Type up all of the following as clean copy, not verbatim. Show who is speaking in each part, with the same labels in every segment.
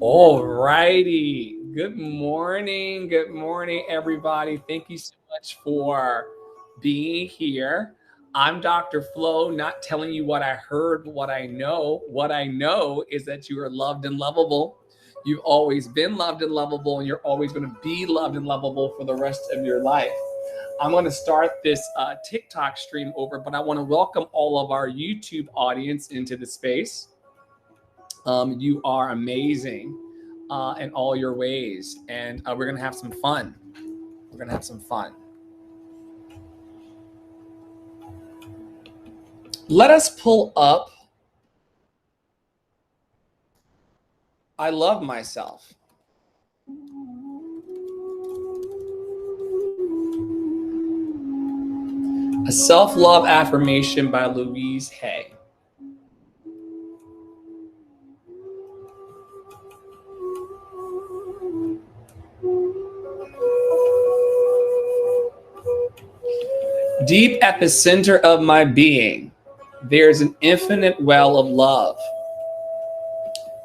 Speaker 1: All righty. Good morning. Good morning, everybody. Thank you so much for being here. I'm Dr. Flo, not telling you what I heard, but what I know. What I know is that you are loved and lovable. You've always been loved and lovable, and you're always going to be loved and lovable for the rest of your life. I'm going to start this TikTok stream over, but I want to welcome all of our YouTube audience into the space. You are amazing in all your ways, and we're gonna have some fun. We're gonna have some fun. Let us pull up. I love myself. A self-love affirmation by Louise Hay. Deep at the center of my being, there's an infinite well of love.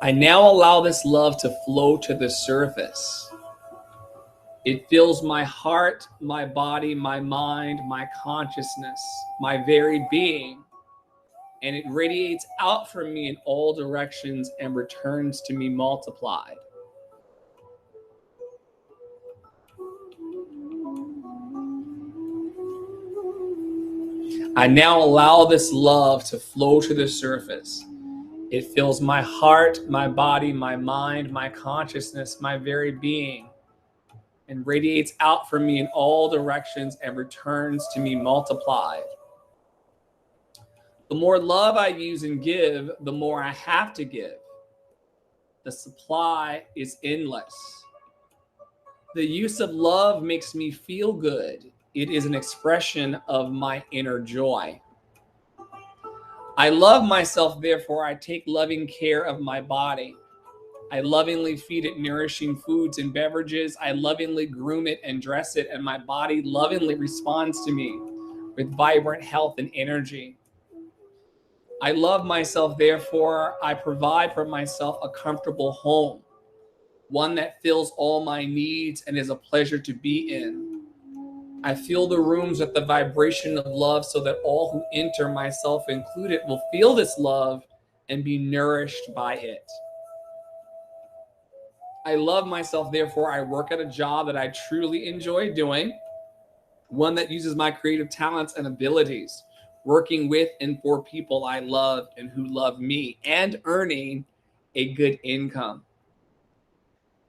Speaker 1: I now allow this love to flow to the surface. It fills my heart, my body, my mind, my consciousness, my very being, and it radiates out from me in all directions and returns to me multiplied. I now allow this love to flow to the surface. It fills my heart, my body, my mind, my consciousness, my very being, and radiates out from me in all directions and returns to me multiplied. The more love I use and give, the more I have to give. The supply is endless. The use of love makes me feel good. It is an expression of my inner joy. I love myself, therefore I take loving care of my body. I lovingly feed it nourishing foods and beverages. I lovingly groom it and dress it, and my body lovingly responds to me with vibrant health and energy. I love myself, therefore I provide for myself a comfortable home, one that fills all my needs and is a pleasure to be in. I fill the rooms with the vibration of love so that all who enter, myself included, will feel this love and be nourished by it. I love myself, therefore I work at a job that I truly enjoy doing, one that uses my creative talents and abilities, working with and for people I love and who love me, and earning a good income.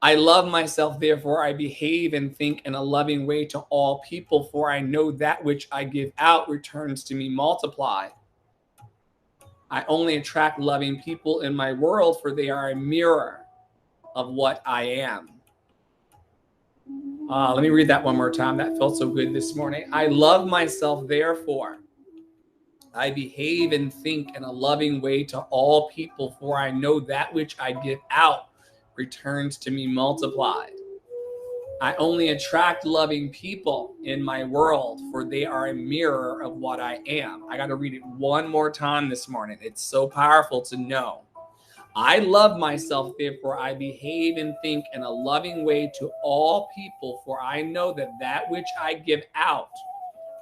Speaker 1: I love myself, therefore I behave and think in a loving way to all people, for I know that which I give out returns to me multiplied. I only attract loving people in my world, for they are a mirror of what I am. Let me read that one more time. That felt so good this morning. I love myself, therefore I behave and think in a loving way to all people, for I know that which I give out returns to me multiplied. I only attract loving people in my world, for they are a mirror of what I am. I got to read it one more time this morning. It's so powerful to know. I love myself, therefore I behave and think in a loving way to all people, for I know that that which I give out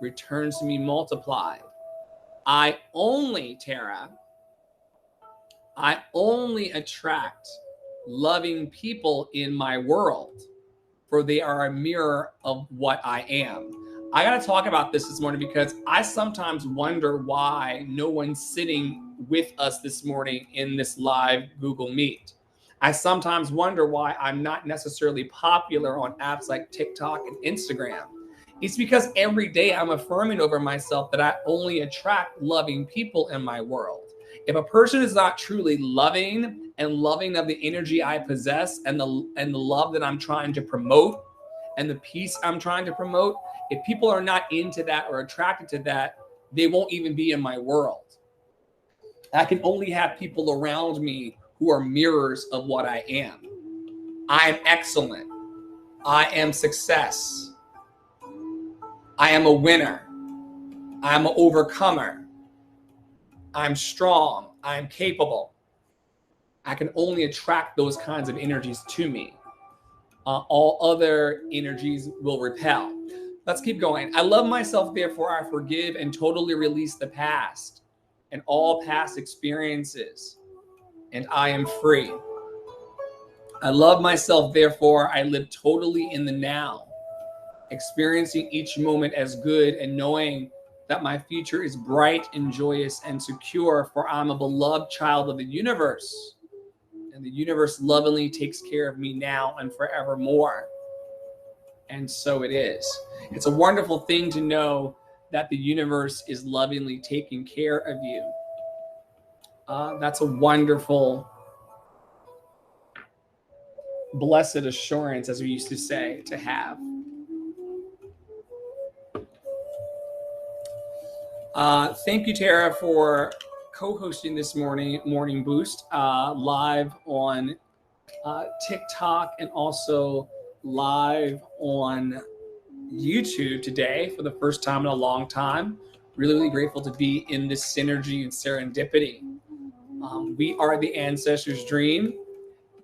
Speaker 1: returns to me multiplied. I only, Tara, I only attract loving people in my world, for they are a mirror of what I am. I got to talk about this morning because I sometimes wonder why no one's sitting with us this morning in this live Google Meet. I sometimes wonder why I'm not necessarily popular on apps like TikTok and Instagram. It's because every day I'm affirming over myself that I only attract loving people in my world. If a person is not truly loving and loving of the energy I possess and the love that I'm trying to promote and the peace I'm trying to promote, if people are not into that or attracted to that, they won't even be in my world. I can only have people around me who are mirrors of what I am. I am excellent. I am success. I am a winner. I'm an overcomer. I'm strong. I'm capable. I can only attract those kinds of energies to me. All other energies will repel. Let's keep going. I love myself, therefore I forgive and totally release the past and all past experiences, and I am free. I love myself, therefore I live totally in the now, experiencing each moment as good and knowing that my future is bright and joyous and secure, for I'm a beloved child of the universe, and the universe lovingly takes care of me now and forevermore. And so it is. It's a wonderful thing to know that the universe is lovingly taking care of you. That's a wonderful, blessed assurance, as we used to say, to have. Thank you, Tara, for co-hosting this Morning Boost live on TikTok and also live on YouTube today for the first time in a long time. Really, really grateful to be in this synergy and serendipity. We are the ancestors' dream,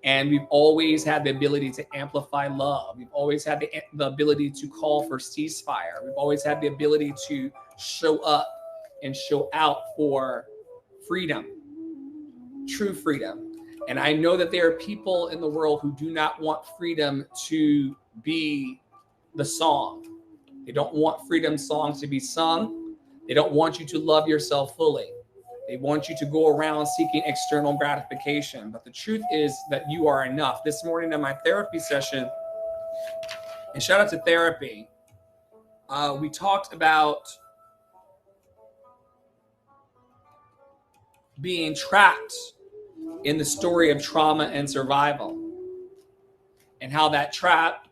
Speaker 1: and we've always had the ability to amplify love. We've always had the ability to call for ceasefire. We've always had the ability to show up and show out for freedom, true freedom. And I know that there are people in the world who do not want freedom to be the song. They don't want freedom songs to be sung. They don't want you to love yourself fully. They want you to go around seeking external gratification. But the truth is that you are enough. This morning in my therapy session, and shout out to therapy, we talked about being trapped in the story of trauma and survival, and how that trap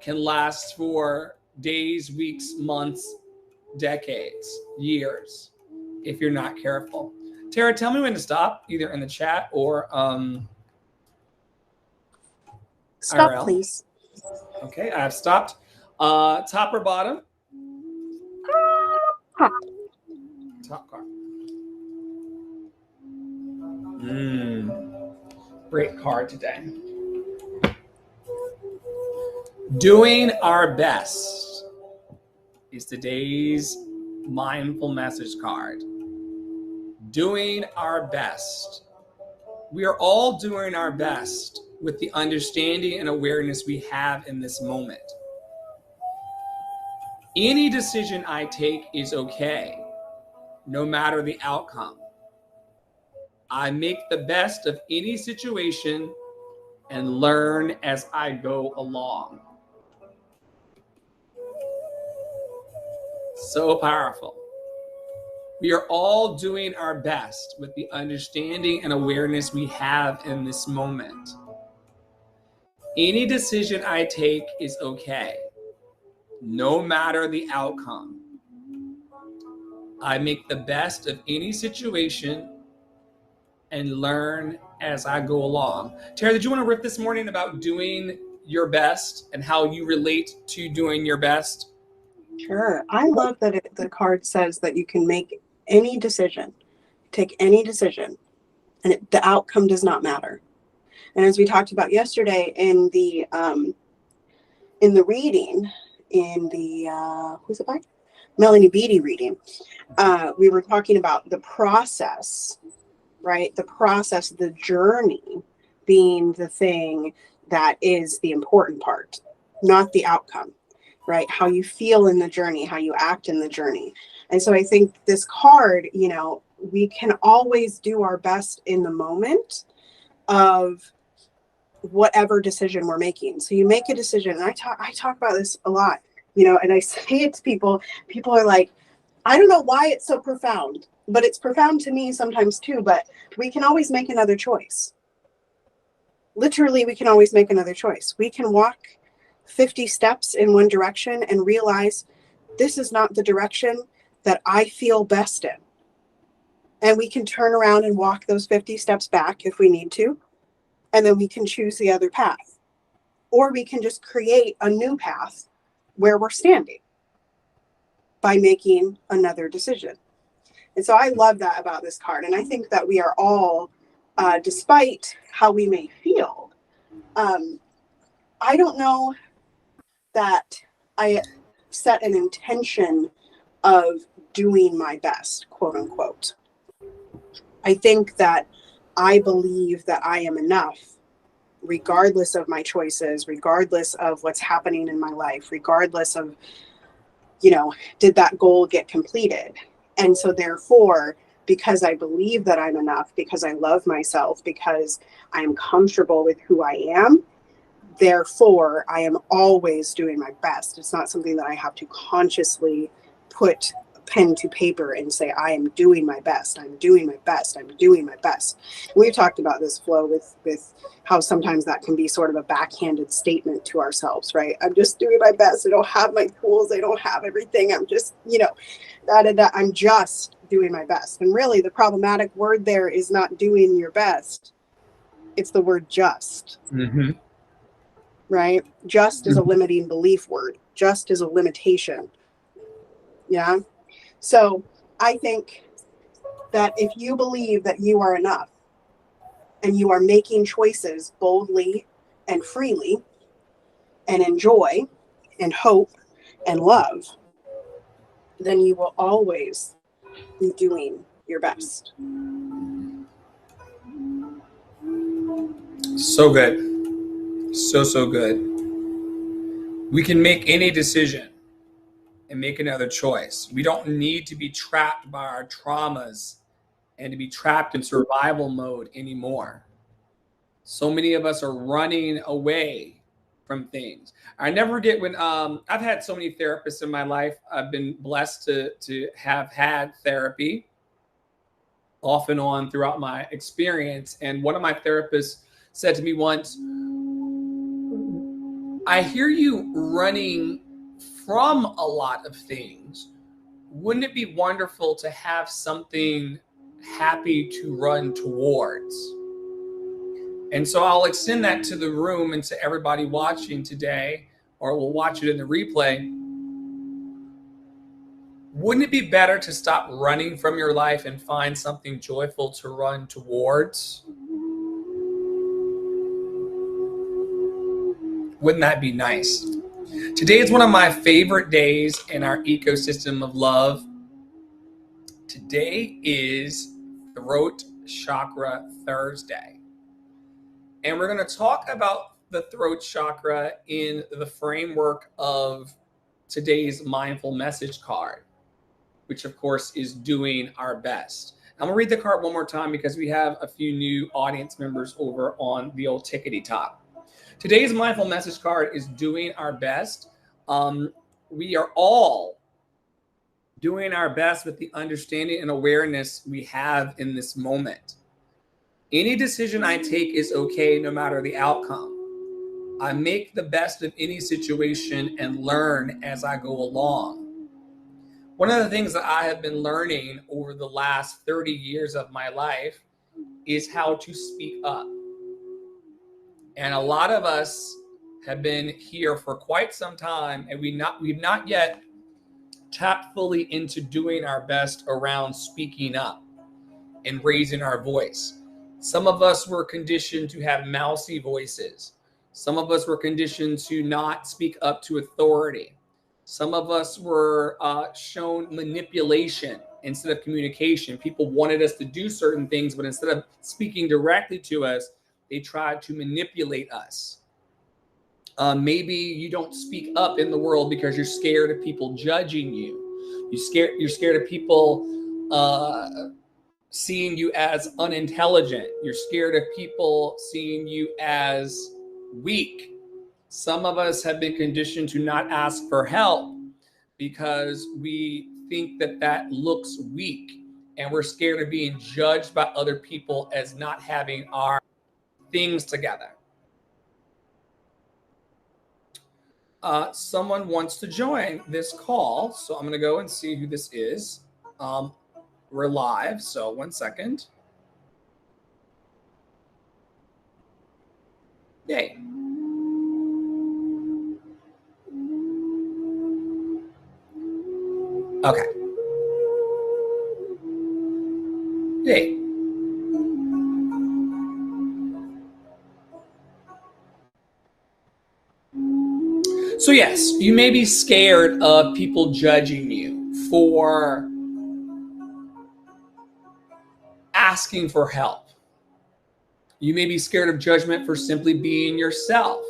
Speaker 1: can last for days, weeks, months, decades, years, if you're not careful. Tara, tell me when to stop, either in the chat or
Speaker 2: stop,
Speaker 1: IRL.
Speaker 2: Please.
Speaker 1: Okay, I have stopped. Top or bottom?
Speaker 2: Top.
Speaker 1: Top card. Great card today. Doing our best is today's mindful message card. Doing our best. We are all doing our best with the understanding and awareness we have in this moment. Any decision I take is okay, no matter the outcome. I make the best of any situation and learn as I go along. So powerful. We are all doing our best with the understanding and awareness we have in this moment. Any decision I take is okay, no matter the outcome. I make the best of any situation and learn as I go along. Tara, did you want to riff this morning about doing your best and how you relate to doing your best?
Speaker 2: Sure. I love that the card says that you can make any decision, take any decision, and the outcome does not matter. And as we talked about yesterday in the reading, in the who's it by? Melanie Beattie reading, we were talking about the process, right? The process, the journey being the thing that is the important part, not the outcome, right? How you feel in the journey, how you act in the journey. And so I think this card, you know, we can always do our best in the moment of whatever decision we're making. So you make a decision, and I talk about this a lot, you know, and I say it to people are like, I don't know why it's so profound, but it's profound to me sometimes too, but we can always make another choice. Literally, we can always make another choice. We can walk 50 steps in one direction and realize this is not the direction that I feel best in. And we can turn around and walk those 50 steps back if we need to. And then we can choose the other path. Or we can just create a new path where we're standing by making another decision. And so I love that about this card. And I think that we are all despite how we may feel. I don't know that I set an intention of doing my best, quote unquote. I think that I believe that I am enough, regardless of my choices, regardless of what's happening in my life, regardless of, did that goal get completed? And so therefore, because I believe that I'm enough, because I love myself, because I am comfortable with who I am, therefore I am always doing my best. It's not something that I have to consciously put pen to paper and say, I am doing my best. I'm doing my best. I'm doing my best. And we've talked about this, Flo, with how sometimes that can be sort of a backhanded statement to ourselves, right? I'm just doing my best. I don't have my tools. I don't have everything. I'm just, I'm just doing my best. And really the problematic word there is not doing your best. It's the word just.
Speaker 1: Mm-hmm.
Speaker 2: Right? Just is a limiting belief word. Just is a limitation. Yeah. So I think that if you believe that you are enough and you are making choices boldly and freely and in joy and hope and love, then you will always be doing your best.
Speaker 1: So good. So good. We can make any decision and make another choice. We don't need to be trapped by our traumas and to be trapped in survival mode anymore. So many of us are running away from things. I never forget when I've had so many therapists in my life. I've been blessed to have had therapy off and on throughout my experience. And one of my therapists said to me once, I hear you running from a lot of things. Wouldn't it be wonderful to have something happy to run towards? And so I'll extend that to the room and to everybody watching today, or we'll watch it in the replay. Wouldn't it be better to stop running from your life and find something joyful to run towards? Wouldn't that be nice? Today is one of my favorite days in our ecosystem of love. Today is Throat Chakra Thursday. And we're going to talk about the throat chakra in the framework of today's mindful message card, which of course is doing our best. I'm going to read the card one more time because we have a few new audience members over on the old tickety top. Today's mindful message card is doing our best. We are all doing our best with the understanding and awareness we have in this moment. Any decision I take is okay no matter the outcome. I make the best of any situation and learn as I go along. One of the things that I have been learning over the last 30 years of my life is how to speak up. And a lot of us have been here for quite some time, and we've not yet tapped fully into doing our best around speaking up and raising our voice. Some of us were conditioned to have mousy voices. Some of us were conditioned to not speak up to authority. Some of us were shown manipulation instead of communication. People wanted us to do certain things, but instead of speaking directly to us, they tried to manipulate us. Maybe you don't speak up in the world because you're scared of people judging you. You're scared of people seeing you as unintelligent. You're scared of people seeing you as weak. Some of us have been conditioned to not ask for help because we think that looks weak, and we're scared of being judged by other people as not having our things together. Someone wants to join this call, so I'm going to go and see who this is. We're live, so 1 second. Yay. Okay. Yay. So yes, you may be scared of people judging you for asking for help. You may be scared of judgment for simply being yourself.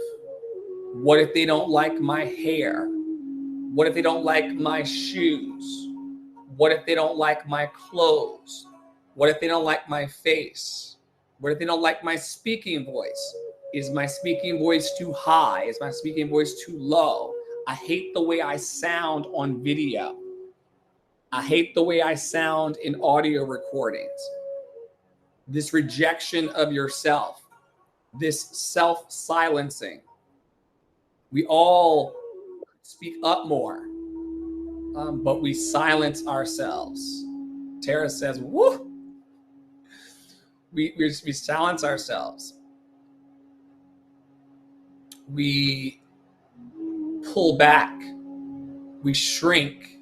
Speaker 1: What if they don't like my hair? What if they don't like my shoes? What if they don't like my clothes? What if they don't like my face? What if they don't like my speaking voice? Is my speaking voice too high? Is my speaking voice too low? I hate the way I sound on video. I hate the way I sound in audio recordings. This rejection of yourself, this self-silencing. We all speak up more, but we silence ourselves. Tara says, woo! We silence ourselves. We pull back. We shrink.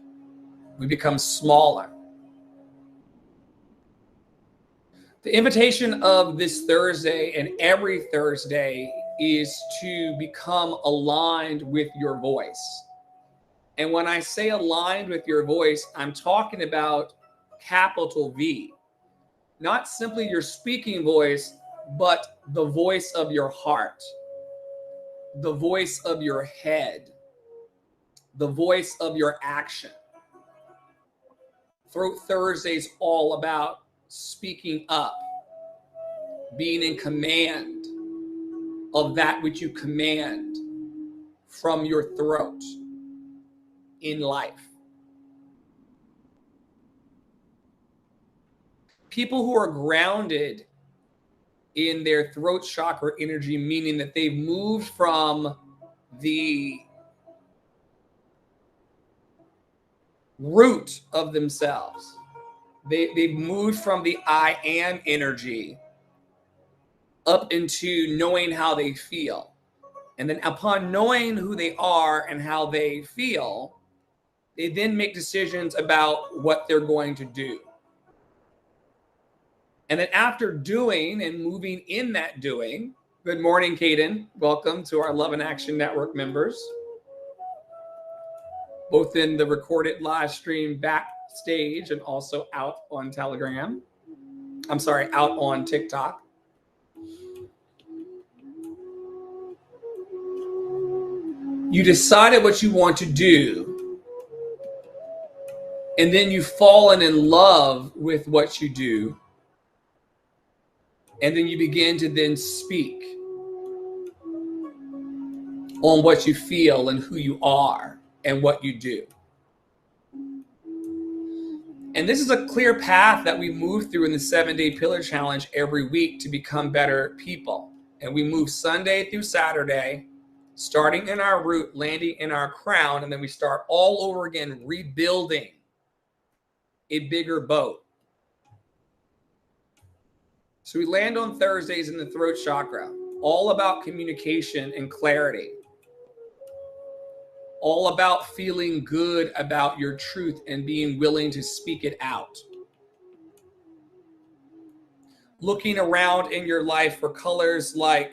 Speaker 1: We become smaller. The invitation of this Thursday and every Thursday is to become aligned with your voice. And when I say aligned with your voice, I'm talking about capital V. Not simply your speaking voice, but the voice of your heart, the voice of your head, the voice of your action. Throat Thursday is all about speaking up, being in command of that which you command from your throat in life. People who are grounded in their throat chakra energy, meaning that they've moved from the root of themselves. They've moved from the I am energy up into knowing how they feel. And then upon knowing who they are and how they feel, they then make decisions about what they're going to do. And then after doing and moving in that doing, good morning, Caden. Welcome to our Love and Action Network members, both in the recorded live stream backstage and also out on Telegram. I'm sorry, out on TikTok. You decided what you want to do, and then you've fallen in love with what you do, and then you begin to then speak on what you feel and who you are and what you do. And this is a clear path that we move through in the 7-Day Pillar Challenge every week to become better people. And we move Sunday through Saturday, starting in our root, landing in our crown, and then we start all over again, rebuilding a bigger boat. So we land on Thursdays in the throat chakra, all about communication and clarity, all about feeling good about your truth and being willing to speak it out. Looking around in your life for colors like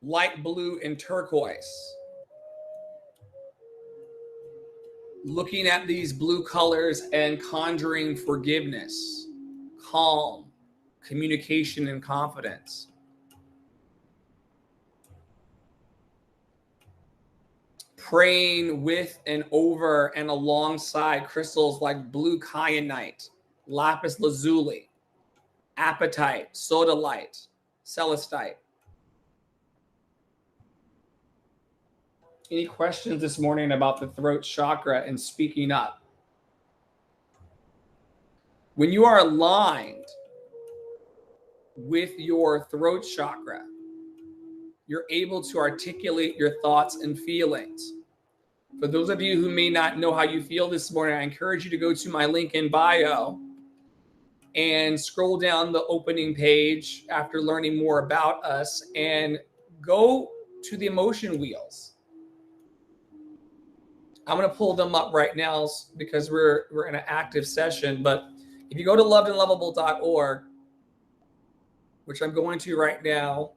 Speaker 1: light blue and turquoise. Looking at these blue colors and conjuring forgiveness, calm, communication, and confidence. Praying with and over and alongside crystals like blue kyanite, lapis lazuli, apatite, sodalite, celestite. Any questions this morning about the throat chakra and speaking up? When you are aligned with your throat chakra, you're able to articulate your thoughts and feelings. For those of you who may not know how you feel this morning, I encourage you to go to my link in bio and scroll down the opening page after learning more about us and go to the emotion wheels. I'm going to pull them up right now because we're in an active session. But if you go to lovedandlovable.org, which I'm going to right now,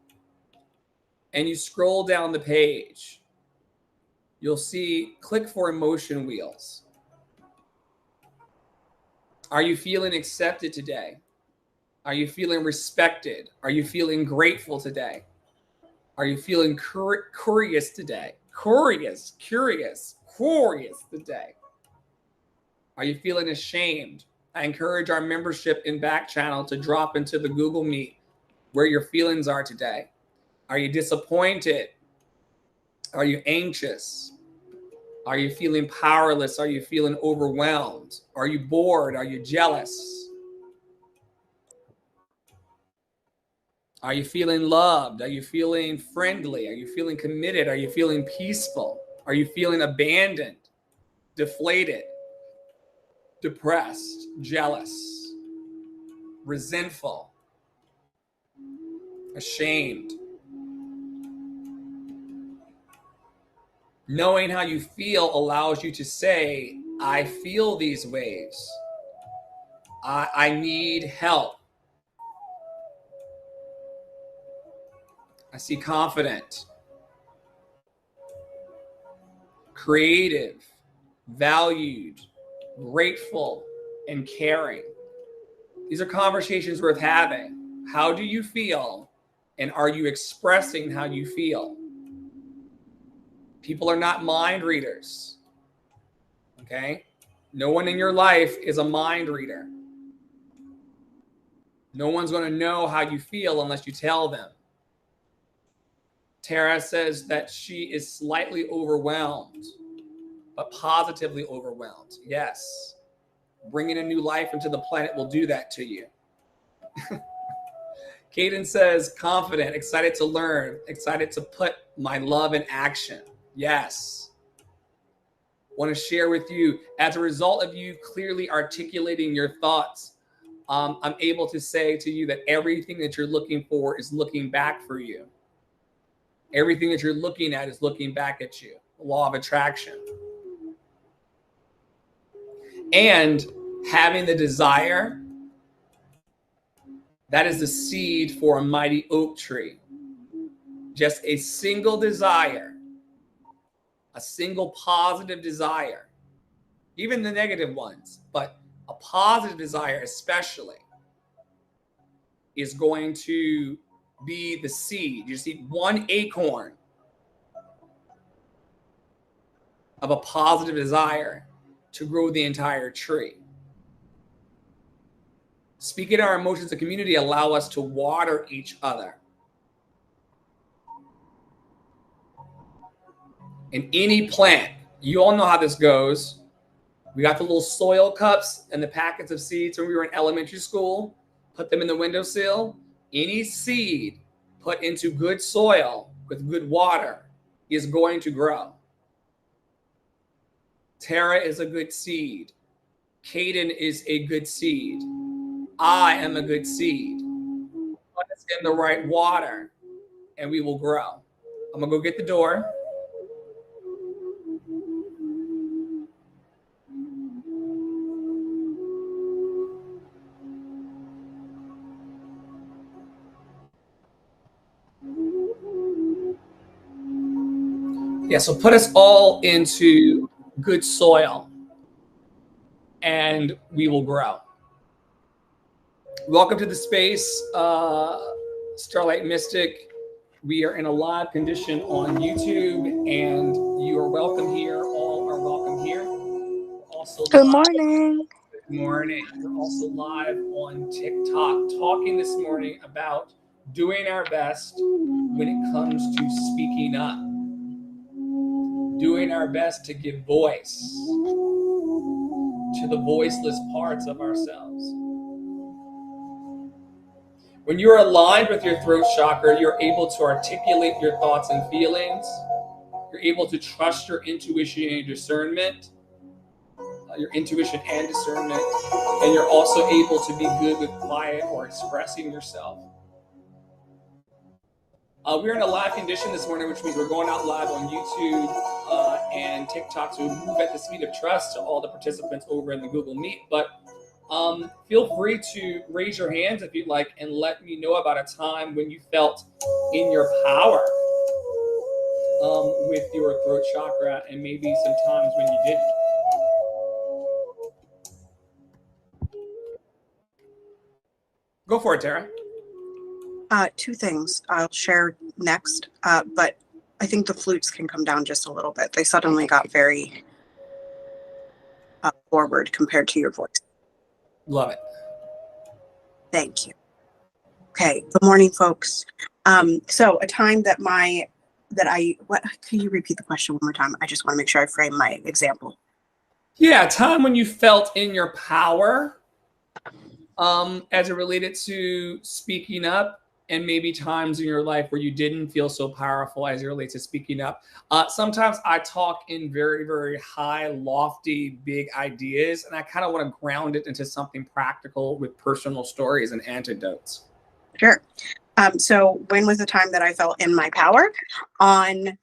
Speaker 1: and you scroll down the page, you'll see click for emotion wheels. Are you feeling accepted today? Are you feeling respected? Are you feeling grateful today? Are you feeling curious today? Curious today? Are you feeling ashamed? I encourage our membership in back channel to drop into the Google Meet where your feelings are today. Are you disappointed? Are you anxious? Are you feeling powerless? Are you feeling overwhelmed? Are you bored? Are you jealous? Are you feeling loved? Are you feeling friendly? Are you feeling committed? Are you feeling peaceful? Are you feeling abandoned, deflated, depressed, jealous, resentful, ashamed? Knowing how you feel allows you to say, I feel these ways. I need help. I see confident, creative, valued, grateful, and caring. These are conversations worth having. How do you feel? And are you expressing how you feel? People are not mind readers. Okay? No one in your life is a mind reader. No one's going to know how you feel unless you tell them. Tara says that she is slightly overwhelmed, but positively overwhelmed. Yes. Bringing a new life into the planet will do that to you. Kaden says, confident, excited to learn, excited to put my love in action. Yes. Want to share with you, as a result of you clearly articulating your thoughts, I'm able to say to you that everything that you're looking for is looking back for you. Everything that you're looking at is looking back at you. The law of attraction. And having the desire, that is the seed for a mighty oak tree. Just a single desire, a single positive desire, even the negative ones, but a positive desire especially, is going to be the seed. You see one acorn of a positive desire to grow the entire tree. Speaking our emotions and community allow us to water each other. In any plant, you all know how this goes. We got the little soil cups and the packets of seeds when we were in elementary school. Put them in the windowsill. Any seed put into good soil with good water is going to grow. Tara is a good seed. Kaden is a good seed. I am a good seed. Put us in the right water and we will grow. I'm going to go get the door. Yeah, so put us all into good soil and we will grow. Welcome to the space, Starlight Mystic. We are in a live condition on YouTube and you are welcome here. All are welcome here. Also
Speaker 3: Good morning.
Speaker 1: Good morning. We're also live on TikTok talking this morning about doing our best when it comes to speaking up. Doing our best to give voice to the voiceless parts of ourselves. When you're aligned with your throat chakra, you're able to articulate your thoughts and feelings. You're able to trust your intuition and discernment, and discernment, and you're also able to be good with quiet or expressing yourself. We're in a live condition this morning, which means we're going out live on YouTube and TikTok to move at the speed of trust to all the participants over in the Google Meet. But feel free to raise your hands if you'd like and let me know about a time when you felt in your power. with your throat chakra, and maybe some times when you didn't. Go for it, Tara.
Speaker 2: Two things I'll share next, but I think the flutes can come down just a little bit. They suddenly got very forward compared to your voice.
Speaker 1: Love it.
Speaker 2: Thank you. Okay. Good morning, folks. So a time that what can you repeat the question one more time? I just want to make sure I frame my example.
Speaker 1: Yeah, a time when you felt in your power, as it related to speaking up, and maybe times in your life where you didn't feel so powerful as it relates to speaking up. Sometimes I talk in very, very high, lofty, big ideas, and I kind of want to ground it into something practical with personal stories and antidotes.
Speaker 2: Sure. So when was the time that I felt in my power? On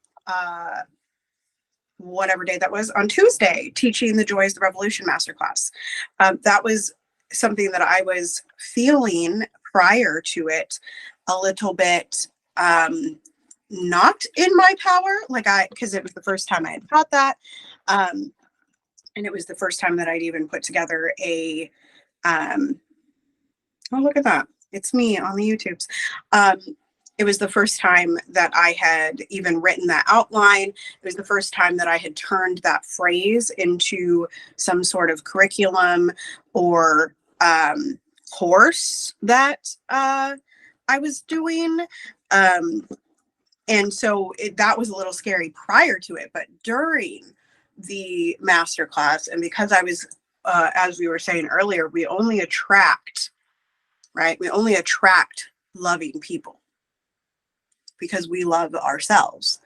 Speaker 2: whatever day that was, on Tuesday, teaching the Joys of the Revolution Masterclass. That was something that I was feeling prior to it a little bit not in my power, because it was the first time I had taught that. And it was the first time that I'd even put together a, oh, look at that. It's me on the YouTubes. It was the first time that I had even written that outline. It was the first time that I had turned that phrase into some sort of curriculum or course that I was doing. And so that was a little scary prior to it, but during the masterclass, and because I was, as we were saying earlier, we only attract, right? We only attract loving people because we love ourselves.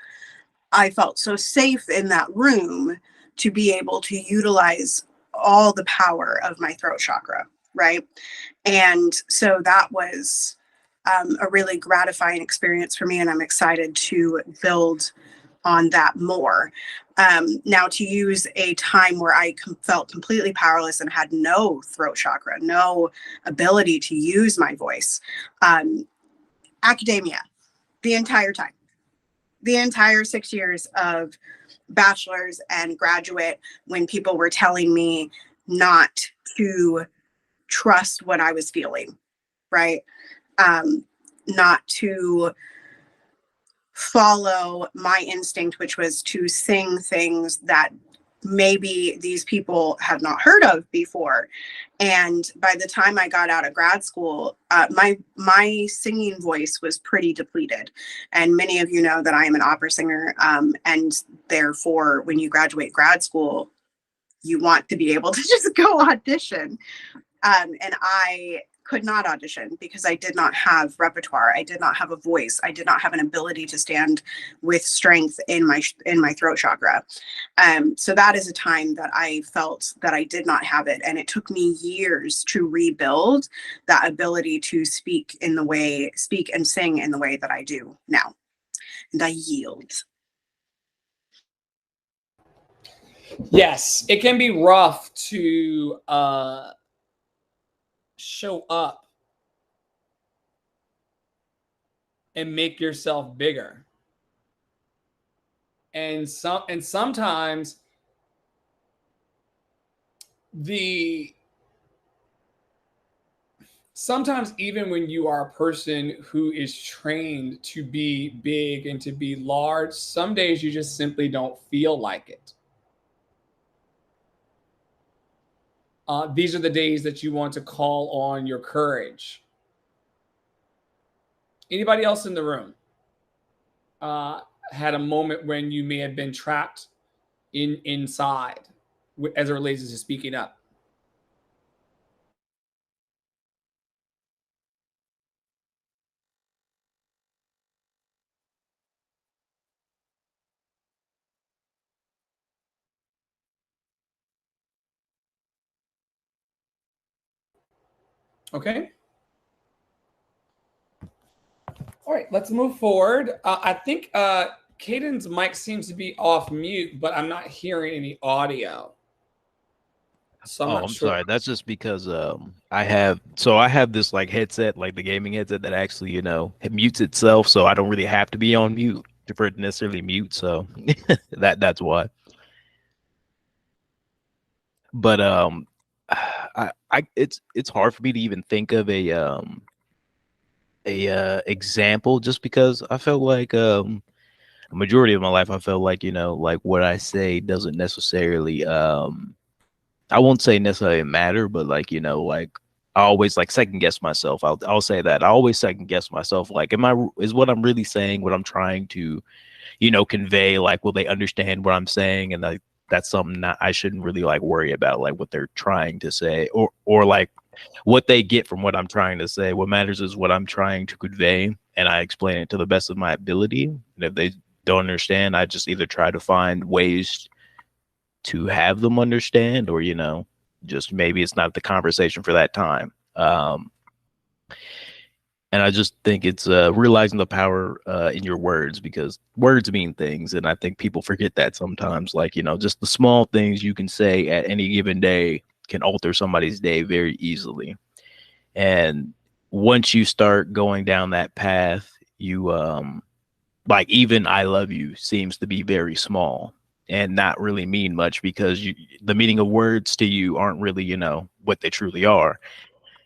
Speaker 2: I felt so safe in that room to be able to utilize all the power of my throat chakra, right? And so that was a really gratifying experience for me, and I'm excited to build on that more. Now, to use a time where I felt completely powerless and had no throat chakra, no ability to use my voice, academia, the entire time, the entire 6 years of bachelor's and graduate, when people were telling me not to trust what I was feeling, right? Not to follow my instinct, which was to sing things that maybe these people have not heard of before. And by the time I got out of grad school, my singing voice was pretty depleted. And many of you know that I am an opera singer. And therefore, when you graduate grad school, you want to be able to just go audition. And I could not audition because I did not have repertoire. I did not have a voice. I did not have an ability to stand with strength in my throat chakra. So that is a time that I felt that I did not have it. And it took me years to rebuild that ability to speak and sing in the way that I do now. And I yield.
Speaker 1: Yes, it can be rough to show up and make yourself bigger. And sometimes even when you are a person who is trained to be big and to be large, some days you just simply don't feel like it. These are the days that you want to call on your courage. Anybody else in the room had a moment when you may have been trapped inside as it relates to speaking up? Okay. All right, let's move forward. I think Caden's mic seems to be off mute, but I'm not hearing any audio. So I'm sure.
Speaker 3: Sorry. That's just because I have this like headset, like the gaming headset that actually, it mutes itself, so I don't really have to be on mute expecting for it to necessarily mute, so that's why. But I it's hard for me to even think of a example, just because I felt like a majority of my life I felt like, like what I say doesn't necessarily I won't say necessarily matter, but like, like I always like second guess myself. I'll say that. I always second guess myself. Like, is what I'm really saying what I'm trying to, convey? Like, will they understand what I'm saying? And like that's something that I shouldn't really like worry about, like what they're trying to say, or like what they get from what I'm trying to say. What matters is what I'm trying to convey, and I explain it to the best of my ability. And if they don't understand, I just either try to find ways to have them understand, or just maybe it's not the conversation for that time. And I just think it's realizing the power in your words, because words mean things, and I think people forget that sometimes. Like, just the small things you can say at any given day can alter somebody's day very easily. And once you start going down that path, you like, even I love you seems to be very small and not really mean much, because the meaning of words to you aren't really, what they truly are.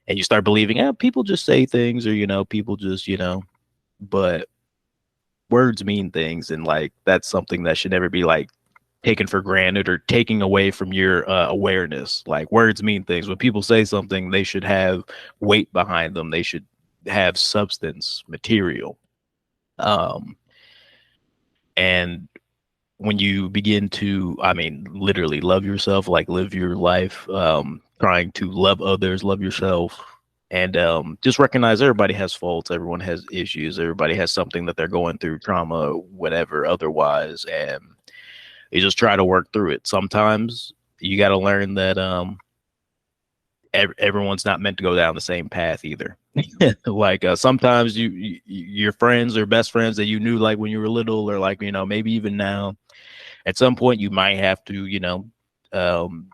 Speaker 3: And you start believing, people just say things, or, people just, but words mean things. And like, that's something that should never be like taken for granted or taking away from your awareness. Like, words mean things. When people say something, they should have weight behind them. They should have substance, material. And when you begin to, I mean, literally love yourself, like live your life, trying to love others, love yourself, and just recognize everybody has faults, everyone has issues, everybody has something that they're going through, trauma, whatever, otherwise, and you just try to work through it. Sometimes you got to learn that everyone's not meant to go down the same path either. Like, sometimes your friends or best friends that you knew like when you were little, or like, maybe even now, at some point you might have to, um,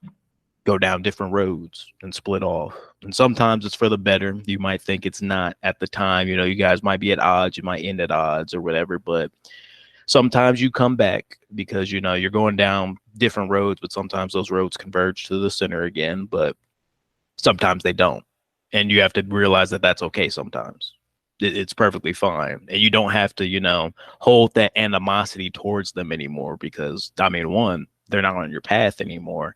Speaker 3: go down different roads and split off. And sometimes it's for the better. You might think it's not at the time, you guys might be at odds, you might end at odds or whatever, but sometimes you come back because, you're going down different roads, but sometimes those roads converge to the center again, but sometimes they don't. And you have to realize that that's okay sometimes. It's perfectly fine. And you don't have to, hold that animosity towards them anymore, because, I mean, one, they're not on your path anymore.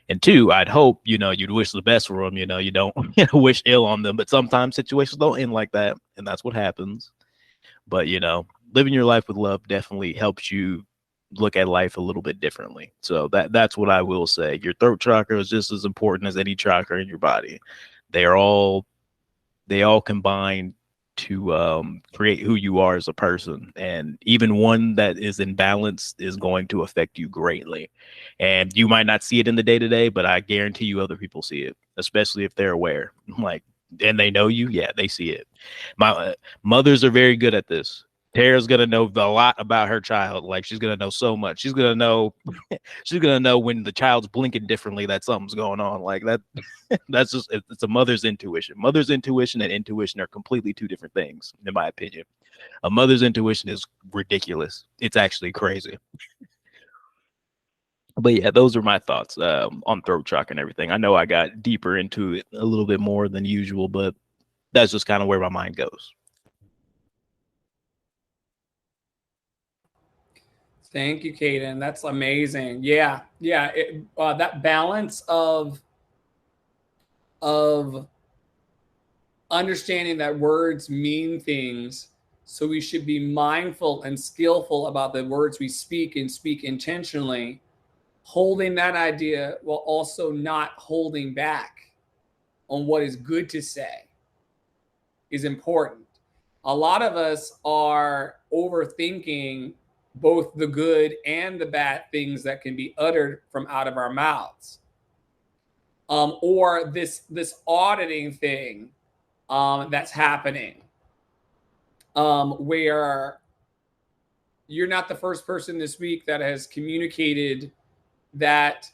Speaker 3: And two, I'd hope, you'd wish the best for them. You don't wish ill on them. But sometimes situations don't end like that. And that's what happens. But, living your life with love definitely helps you look at life a little bit differently. So that's what I will say. Your throat chakra is just as important as any chakra in your body. They all combine to create who you are as a person, and even one that is in balance is going to affect you greatly. And you might not see it in the day to day, but I guarantee you other people see it, especially if they're aware. Like, and they know you, yeah, they see it. My mothers are very good at this. Tara's gonna know a lot about her child. Like, she's gonna know so much. She's gonna know when the child's blinking differently that something's going on. Like that. That's just, it's a mother's intuition. Mother's intuition and intuition are completely two different things, in my opinion. A mother's intuition is ridiculous. It's actually crazy. But yeah, those are my thoughts on throat chakra and everything. I know I got deeper into it a little bit more than usual, but that's just kind of where my mind goes.
Speaker 1: Thank you, Caden. That's amazing. Yeah, yeah. That balance of understanding that words mean things, so we should be mindful and skillful about the words we speak, and speak intentionally, holding that idea while also not holding back on what is good to say is important. A lot of us are overthinking both the good and the bad things that can be uttered from out of our mouths, or this auditing thing that's happening, where you're not the first person this week that has communicated that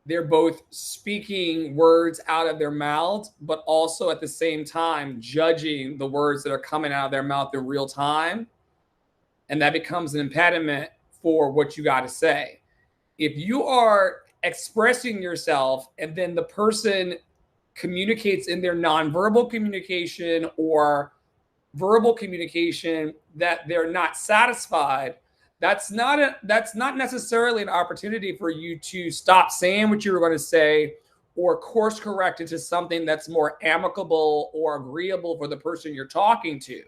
Speaker 1: they're both speaking words out of their mouths, but also at the same time judging the words that are coming out of their mouth in real time. and that becomes an impediment for what you got to say. If you are expressing yourself and then the person communicates in their nonverbal communication or verbal communication that they're not satisfied, that's not necessarily an opportunity for you to stop saying what you were going to say or course correct into something that's more amicable or agreeable for the person you're talking to.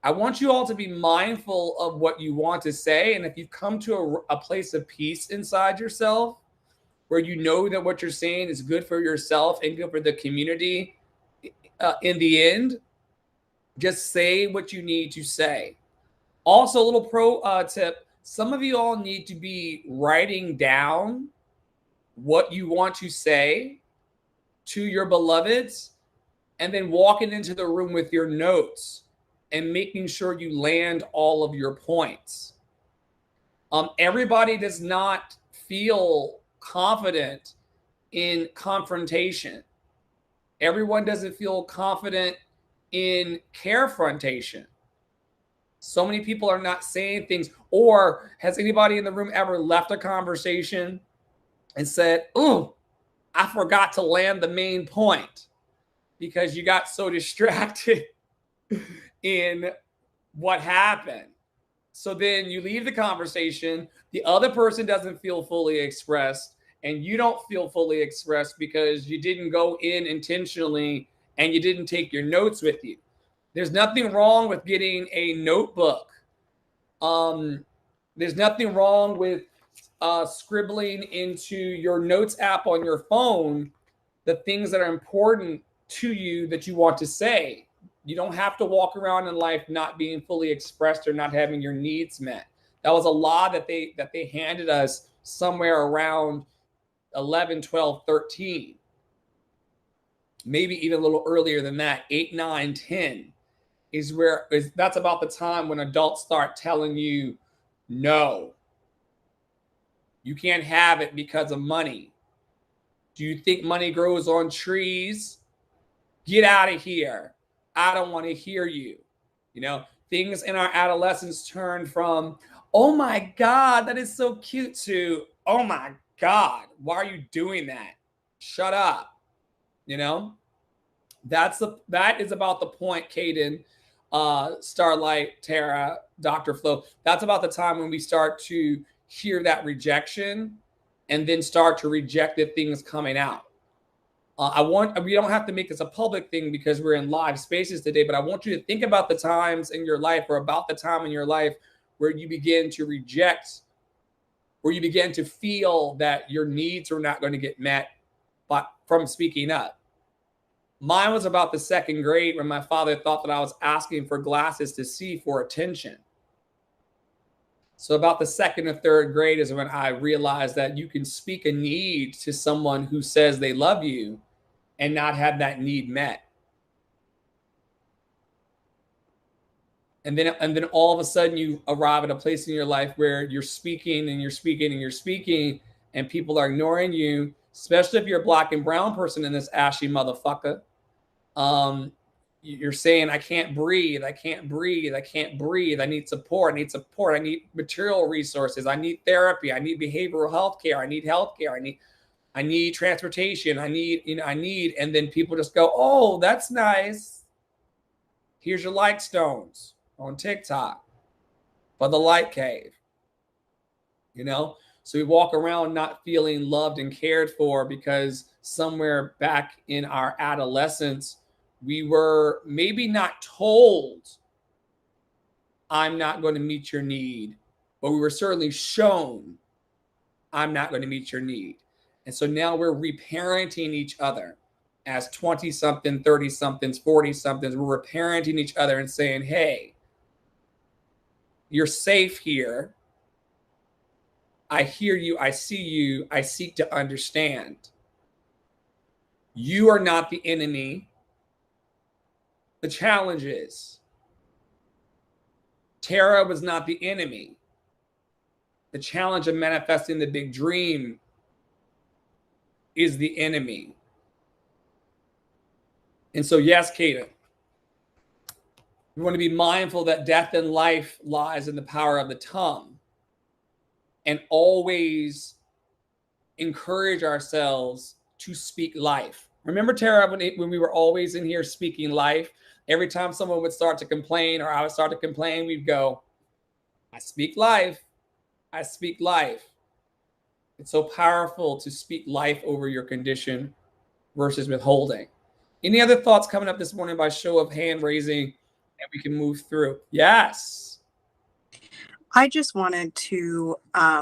Speaker 1: I want you all to be mindful of what you want to say. And if you come to a place of peace inside yourself, where you know that what you're saying is good for yourself and good for the community, in the end, just say what you need to say. Also, a little pro tip. Some of you all need to be writing down what you want to say to your beloveds and then walking into the room with your notes and making sure you land all of your points. Everybody does not feel confident in confrontation. Everyone doesn't feel confident in carefrontation. So many people are not saying things. Or has anybody in the room ever left a conversation and said, "Oh, I forgot to land the main point," because you got so distracted in what happened? So then you leave the conversation, the other person doesn't feel fully expressed, and you don't feel fully expressed because you didn't go in intentionally and you didn't take your notes with you. There's nothing wrong with getting a notebook. There's nothing wrong with scribbling into your notes app on your phone the things that are important to you that you want to say. You don't have to walk around in life not being fully expressed or not having your needs met. That was a law that they handed us somewhere around 11, 12, 13. Maybe even a little earlier than that, 8, 9, 10 that's about the time when adults start telling you, no, you can't have it because of money. Do you think money grows on trees? Get out of here. I don't want to hear you. You know, things in our adolescence turn from, "Oh my God, that is so cute," to, "Oh my God, why are you doing that? Shut up." You know, that is about the point, Caden, Starlight, Tara, Dr. Flo. That's about the time when we start to hear that rejection and then start to reject the things coming out. We don't have to make this a public thing because we're in live spaces today, but I want you to think about the times in your life, or about the time in your life where you begin to reject, where you begin to feel that your needs are not going to get met from speaking up. Mine was about the second grade when my father thought that I was asking for glasses to see for attention. So about the second or third grade is when I realized that you can speak a need to someone who says they love you and not have that need met. And then all of a sudden you arrive at a place in your life where you're speaking and you're speaking and you're speaking and people are ignoring you, especially if you're a Black and brown person in this ashy motherfucker. You're saying, "I can't breathe. I can't breathe. I can't breathe. I need support. I need support. I need material resources. I need therapy. I need behavioral health care. I need health care. I need transportation. I need," and then people just go, "Oh, that's nice. Here's your like stones on TikTok for the Light Cave." You know? So we walk around not feeling loved and cared for because somewhere back in our adolescence, we were maybe not told, "I'm not going to meet your need," but we were certainly shown, "I'm not going to meet your need." And so now we're reparenting each other as 20-something, 30-somethings, 40-somethings. We're reparenting each other and saying, "Hey, you're safe here. I hear you. I see you. I seek to understand. You are not the enemy. The challenge is Tara was not the enemy. The challenge of manifesting the big dream is the enemy." And so, yes, Kaden. We want to be mindful that death and life lies in the power of the tongue, and always encourage ourselves to speak life. Remember, Tara, when we were always in here speaking life, every time someone would start to complain or I would start to complain, we'd go, I speak life. I speak life. It's so powerful to speak life over your condition versus withholding. Any other thoughts coming up this morning by show of hand raising, and we can move through? Yes.
Speaker 2: I just wanted to, I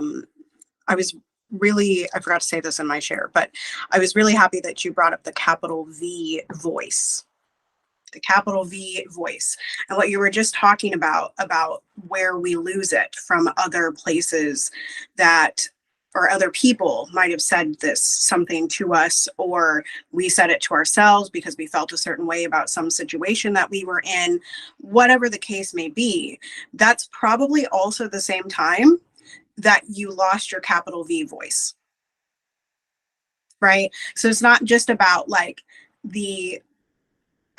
Speaker 2: forgot to say this in my share, but I was really happy that you brought up the capital V voice. The capital V voice, and what you were just talking about where we lose it from other places that, or other people might have said something to us, or we said it to ourselves because we felt a certain way about some situation that we were in, whatever the case may be. That's probably also the same time that you lost your capital V voice, right? So it's not just about like the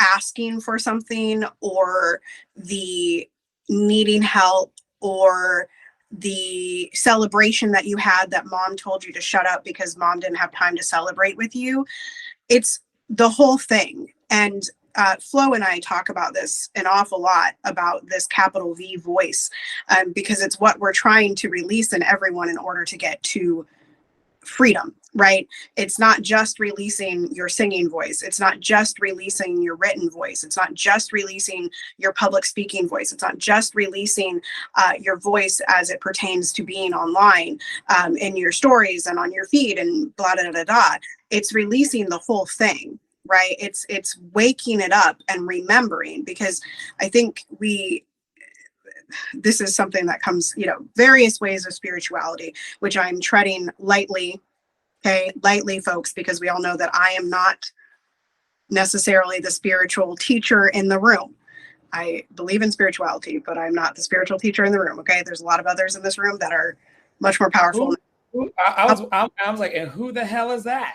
Speaker 2: asking for something or the needing help or the celebration that you had that mom told you to shut up because mom didn't have time to celebrate with you. It's the whole thing. And Flo and I talk about this an awful lot, about this capital V voice, because it's what we're trying to release in everyone in order to get to freedom, right? It's not just releasing your singing voice. It's not just releasing your written voice. It's not just releasing your public speaking voice. It's not just releasing your voice as it pertains to being online, in your stories and on your feed and blah, da, da, da. It's releasing the whole thing, right? It's waking it up and remembering, because I think this is something that comes, various ways of spirituality, which I'm treading lightly. Okay, lightly, folks, because we all know that I am not necessarily the spiritual teacher in the room. I believe in spirituality, but I'm not the spiritual teacher in the room. Okay, there's a lot of others in this room that are much more powerful.
Speaker 1: I was like, and who the hell is that?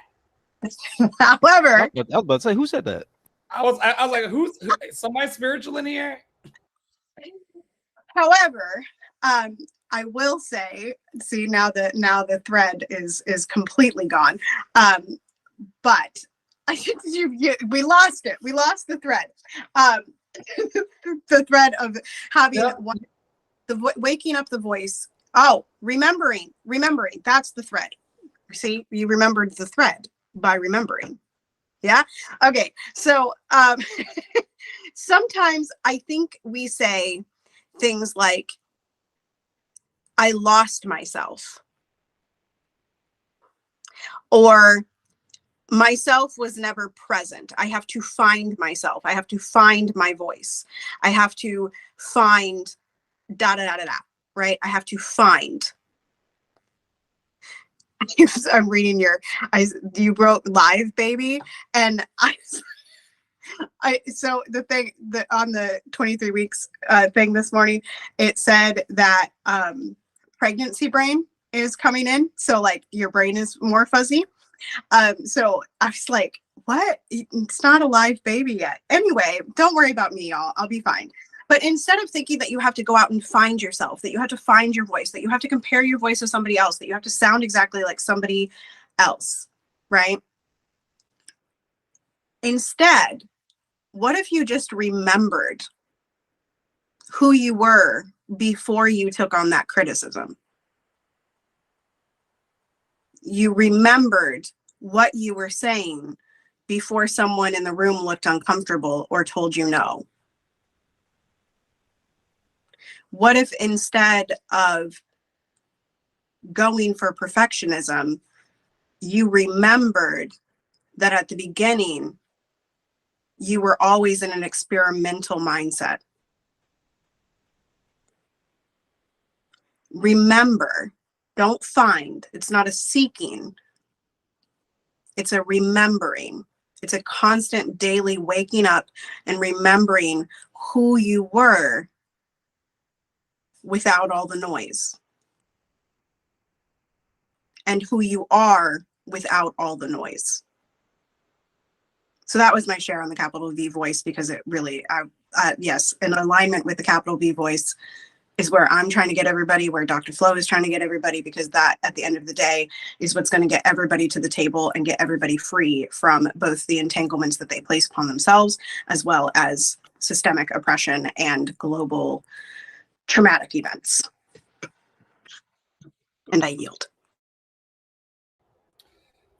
Speaker 2: However,
Speaker 3: I was about to say, who said that?
Speaker 1: I was like, who's somebody spiritual in here?
Speaker 2: However, I will say, see, now the thread is completely gone. But we lost it. We lost the thread. The thread of having waking up the voice. Oh, remembering. That's the thread. See, you remembered the thread by remembering. Yeah. Okay. So sometimes I think we say things like, I lost myself, or myself was never present. I have to find myself. I have to find my voice. I have to find da da da da da, right? I have to find. I'm reading you wrote live, baby, and so the thing that on the 23 weeks thing this morning, it said that pregnancy brain is coming in, so like your brain is more fuzzy. So I was like, what? It's not a live baby yet. Anyway, don't worry about me, y'all. I'll be fine. But instead of thinking that you have to go out and find yourself, that you have to find your voice, that you have to compare your voice to somebody else, that you have to sound exactly like somebody else, right? Instead, what if you just remembered who you were before you took on that criticism? You remembered what you were saying before someone in the room looked uncomfortable or told you no. What if instead of going for perfectionism, you remembered that at the beginning, you were always in an experimental mindset? Remember, don't find. It's not a seeking. It's a remembering. It's a constant daily waking up and remembering who you were without all the noise, and who you are without all the noise. So that was my share on the capital V voice, because it really, yes, in alignment with the capital V voice is where I'm trying to get everybody, where Dr. Flo is trying to get everybody, because that at the end of the day is what's going to get everybody to the table and get everybody free from both the entanglements that they place upon themselves, as well as systemic oppression and global traumatic events. And I yield.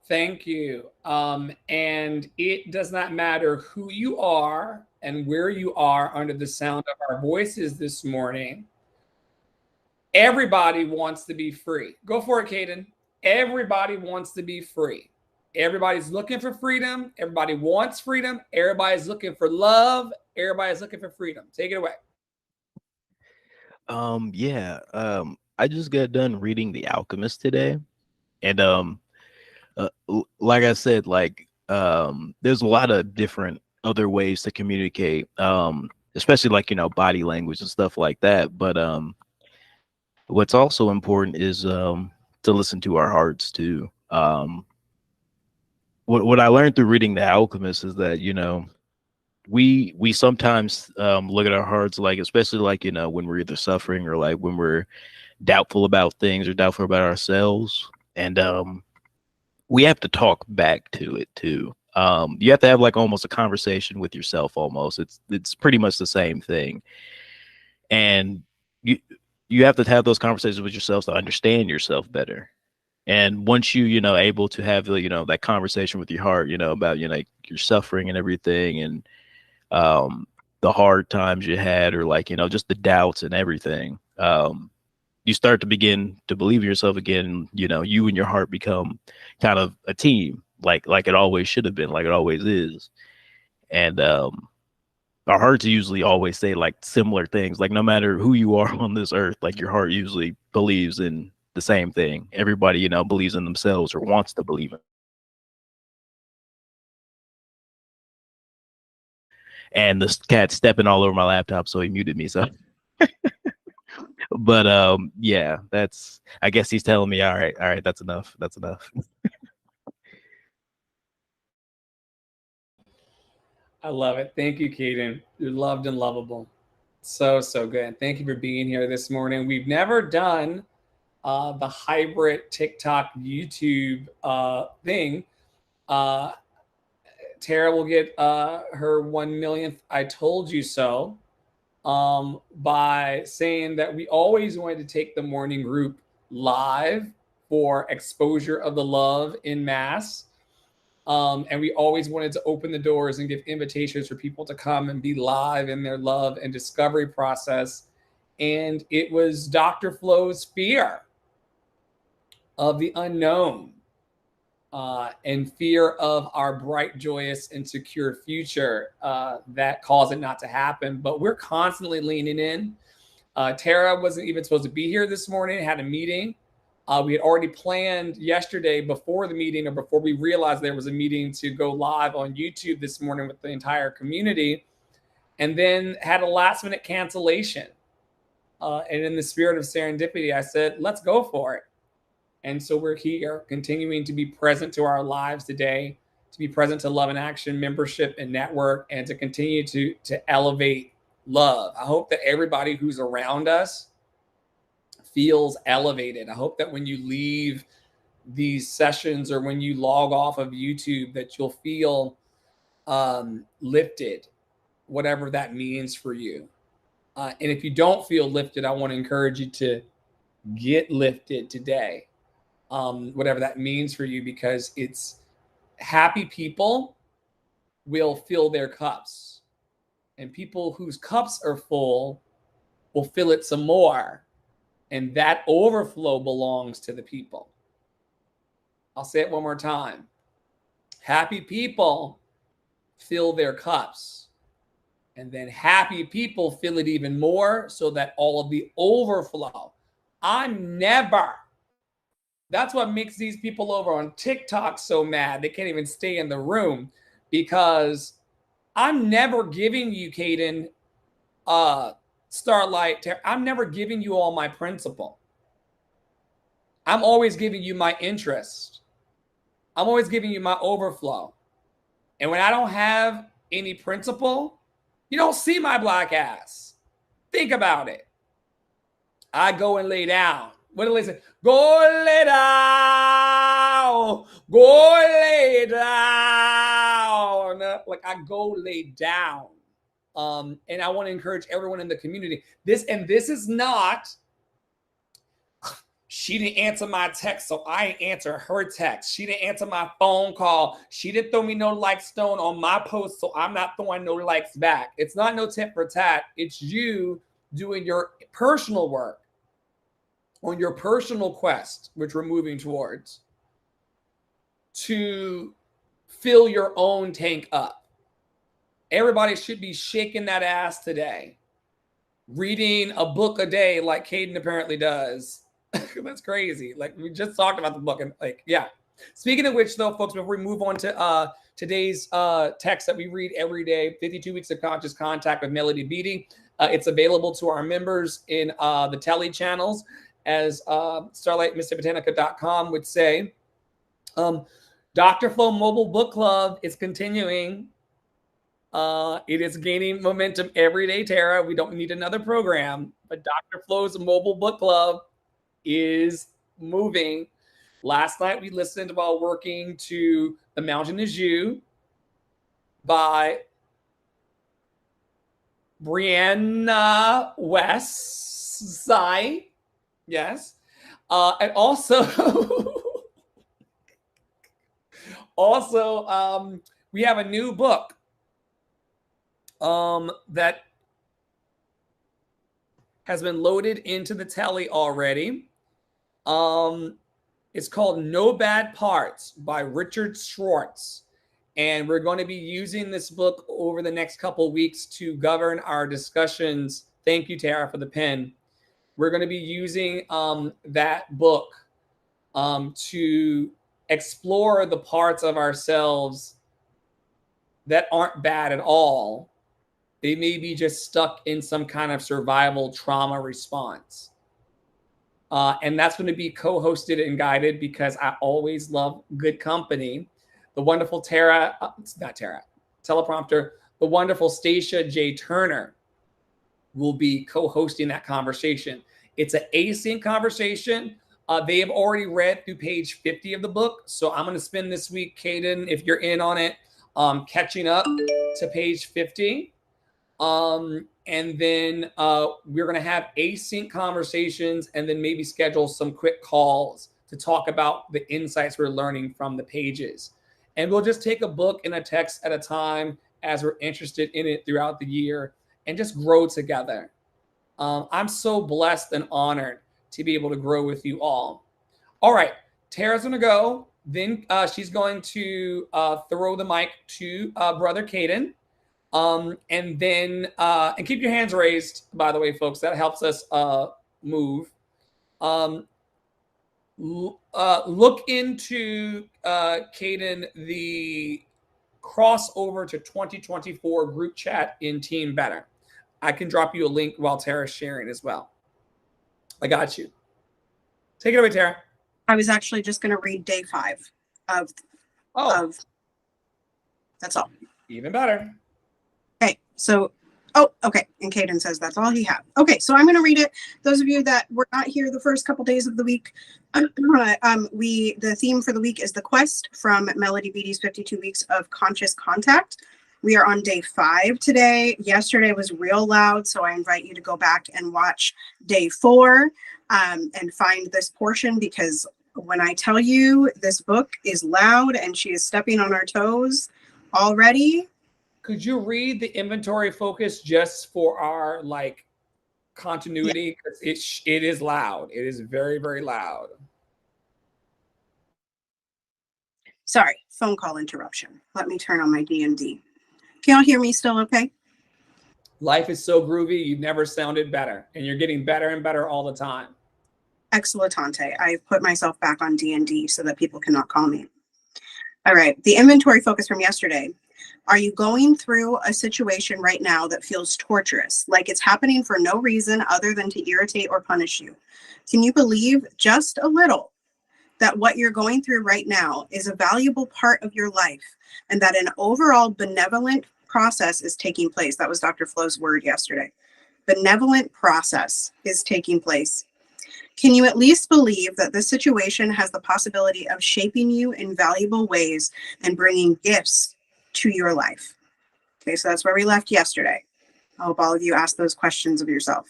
Speaker 1: Thank you. And it does not matter who you are and where you are under the sound of our voices this morning. Everybody wants to be free. Go for it, Caden. Everybody wants to be free. Everybody's looking for freedom. Everybody wants freedom. Everybody's looking for love. Everybody's looking for freedom. Take it away.
Speaker 3: I just got done reading The Alchemist today, and like I said, there's a lot of different other ways to communicate, especially like, body language and stuff like that. But what's also important is to listen to our hearts too. What I learned through reading The Alchemist is that, we sometimes look at our hearts, like, especially like, when we're either suffering or like when we're doubtful about things or doubtful about ourselves. And we have to talk back to it too. You have to have like almost a conversation with yourself almost. It's pretty much the same thing. And you have to have those conversations with yourself to understand yourself better. And once you able to have that conversation with your heart, about your suffering and everything, and the hard times you had, or like just the doubts and everything, you start to begin to believe in yourself again. You and your heart become kind of a team, like it always should have been, like it always is. And our hearts usually always say like similar things, like no matter who you are on this earth, like your heart usually believes in the same thing. Everybody believes in themselves or wants to believe in. And this cat's stepping all over my laptop, so he muted me. So but I guess he's telling me, all right, that's enough.
Speaker 1: I love it. Thank you, Caden. You're loved and lovable. So good. Thank you for being here this morning. We've never done the hybrid TikTok YouTube thing. Tara will get her 1 millionth I told you so by saying that we always wanted to take the morning group live for exposure of the love in mass. And we always wanted to open the doors and give invitations for people to come and be live in their love and discovery process. And it was Dr. Flo's fear of the unknown and fear of our bright, joyous, and secure future that caused it not to happen. But we're constantly leaning in. Tara wasn't even supposed to be here this morning, had a meeting. We had already planned yesterday before the meeting, or before we realized there was a meeting, to go live on YouTube this morning with the entire community, and then had a last minute cancellation. And in the spirit of serendipity, I said, let's go for it. And so we're here continuing to be present to our lives today, to be present to Love in Action membership and network, and to continue to elevate love. I hope that everybody who's around us feels elevated. I hope that when you leave these sessions or when you log off of YouTube, that you'll feel lifted, whatever that means for you. And if you don't feel lifted, I want to encourage you to get lifted today, whatever that means for you, because it's happy people will fill their cups, and people whose cups are full will fill it some more. And that overflow belongs to the people. I'll say it one more time. Happy people fill their cups, and then happy people fill it even more, so that all of the overflow. That's what makes these people over on TikTok so mad. They can't even stay in the room, because I'm never giving you, Caden, Starlight, I'm never giving you all my principle. I'm always giving you my interest. I'm always giving you my overflow. And when I don't have any principle, You don't see my black ass. Think about it. I go and lay down. What do they say? Go lay down. Go lay down. Like I go lay down. And I want to encourage everyone in the community. This is not, she didn't answer my text, so I ain't answer her text. She didn't answer my phone call. She didn't throw me no like stone on my post, so I'm not throwing no likes back. It's not no tit for tat. It's you doing your personal work on your personal quest, which we're moving towards, to fill your own tank up. Everybody should be shaking that ass today. Reading a book a day like Caden apparently does. That's crazy. Like we just talked about the book and like, yeah. Speaking of which though, folks, before we move on to today's text that we read every day, 52 Weeks of Conscious Contact with Melody Beattie. It's available to our members in the Telly channels, as StarlightMysticBotanica.com would say. Dr. Flo Mobile Book Club is continuing. It is gaining momentum every day, Tara. We don't need another program, but Dr. Flo's Mobile Book Club is moving. Last night we listened while working to The Mountain Is You by Brianna Westside. Yes. And also, we have a new book that has been loaded into the telly already. It's called No Bad Parts by Richard Schwartz. And we're going to be using this book over the next couple of weeks to govern our discussions. Thank you, Tara, for the pen. We're going to be using that book to explore the parts of ourselves that aren't bad at all. They may be just stuck in some kind of survival trauma response. And that's going to be co-hosted and guided because I always love good company. The wonderful teleprompter, the wonderful Stacia J. Turner will be co-hosting that conversation. It's an async conversation. They have already read through page 50 of the book. So I'm going to spend this week, Caden, if you're in on it, catching up to page 50. And then we're going to have async conversations and then maybe schedule some quick calls to talk about the insights we're learning from the pages. And we'll just take a book and a text at a time as we're interested in it throughout the year and just grow together. I'm so blessed and honored to be able to grow with you all. All right, Tara's going to go. Then she's going to throw the mic to Brother Caden. And then keep your hands raised, by the way, folks. That helps us move. Look into, Caden, the crossover to 2024 group chat in Team Better. I can drop you a link while Tara's sharing as well. I got you. Take it away, Tara.
Speaker 2: I was actually just going to read day 5 of. That's all.
Speaker 1: Even better.
Speaker 2: Okay, so, okay. And Caden says that's all he had. Okay, so I'm going to read it. Those of you that were not here the first couple days of the week, the theme for the week is The Quest from Melody Beattie's 52 Weeks of Conscious Contact. We are on day 5 today. Yesterday was real loud, so I invite you to go back and watch day 4 and find this portion, because when I tell you this book is loud and she is stepping on our toes already.
Speaker 1: Could you read the inventory focus just for our continuity? Yeah. It is loud. It is very, very loud.
Speaker 2: Sorry, phone call interruption. Let me turn on my DMD. Can y'all hear me still okay?
Speaker 1: Life is so groovy. You've never sounded better, and you're getting better and better all the time.
Speaker 2: Excellentante. I've put myself back on DND so that people cannot call me. All right, the inventory focus from yesterday. Are you going through a situation right now that feels torturous, like it's happening for no reason other than to irritate or punish you? Can you believe just a little that what you're going through right now is a valuable part of your life, and that an overall benevolent process is taking place. That was Dr. Flo's word yesterday. Benevolent process is taking place. Can you at least believe that this situation has the possibility of shaping you in valuable ways and bringing gifts to your life? Okay, so that's where we left yesterday. I hope all of you ask those questions of yourself,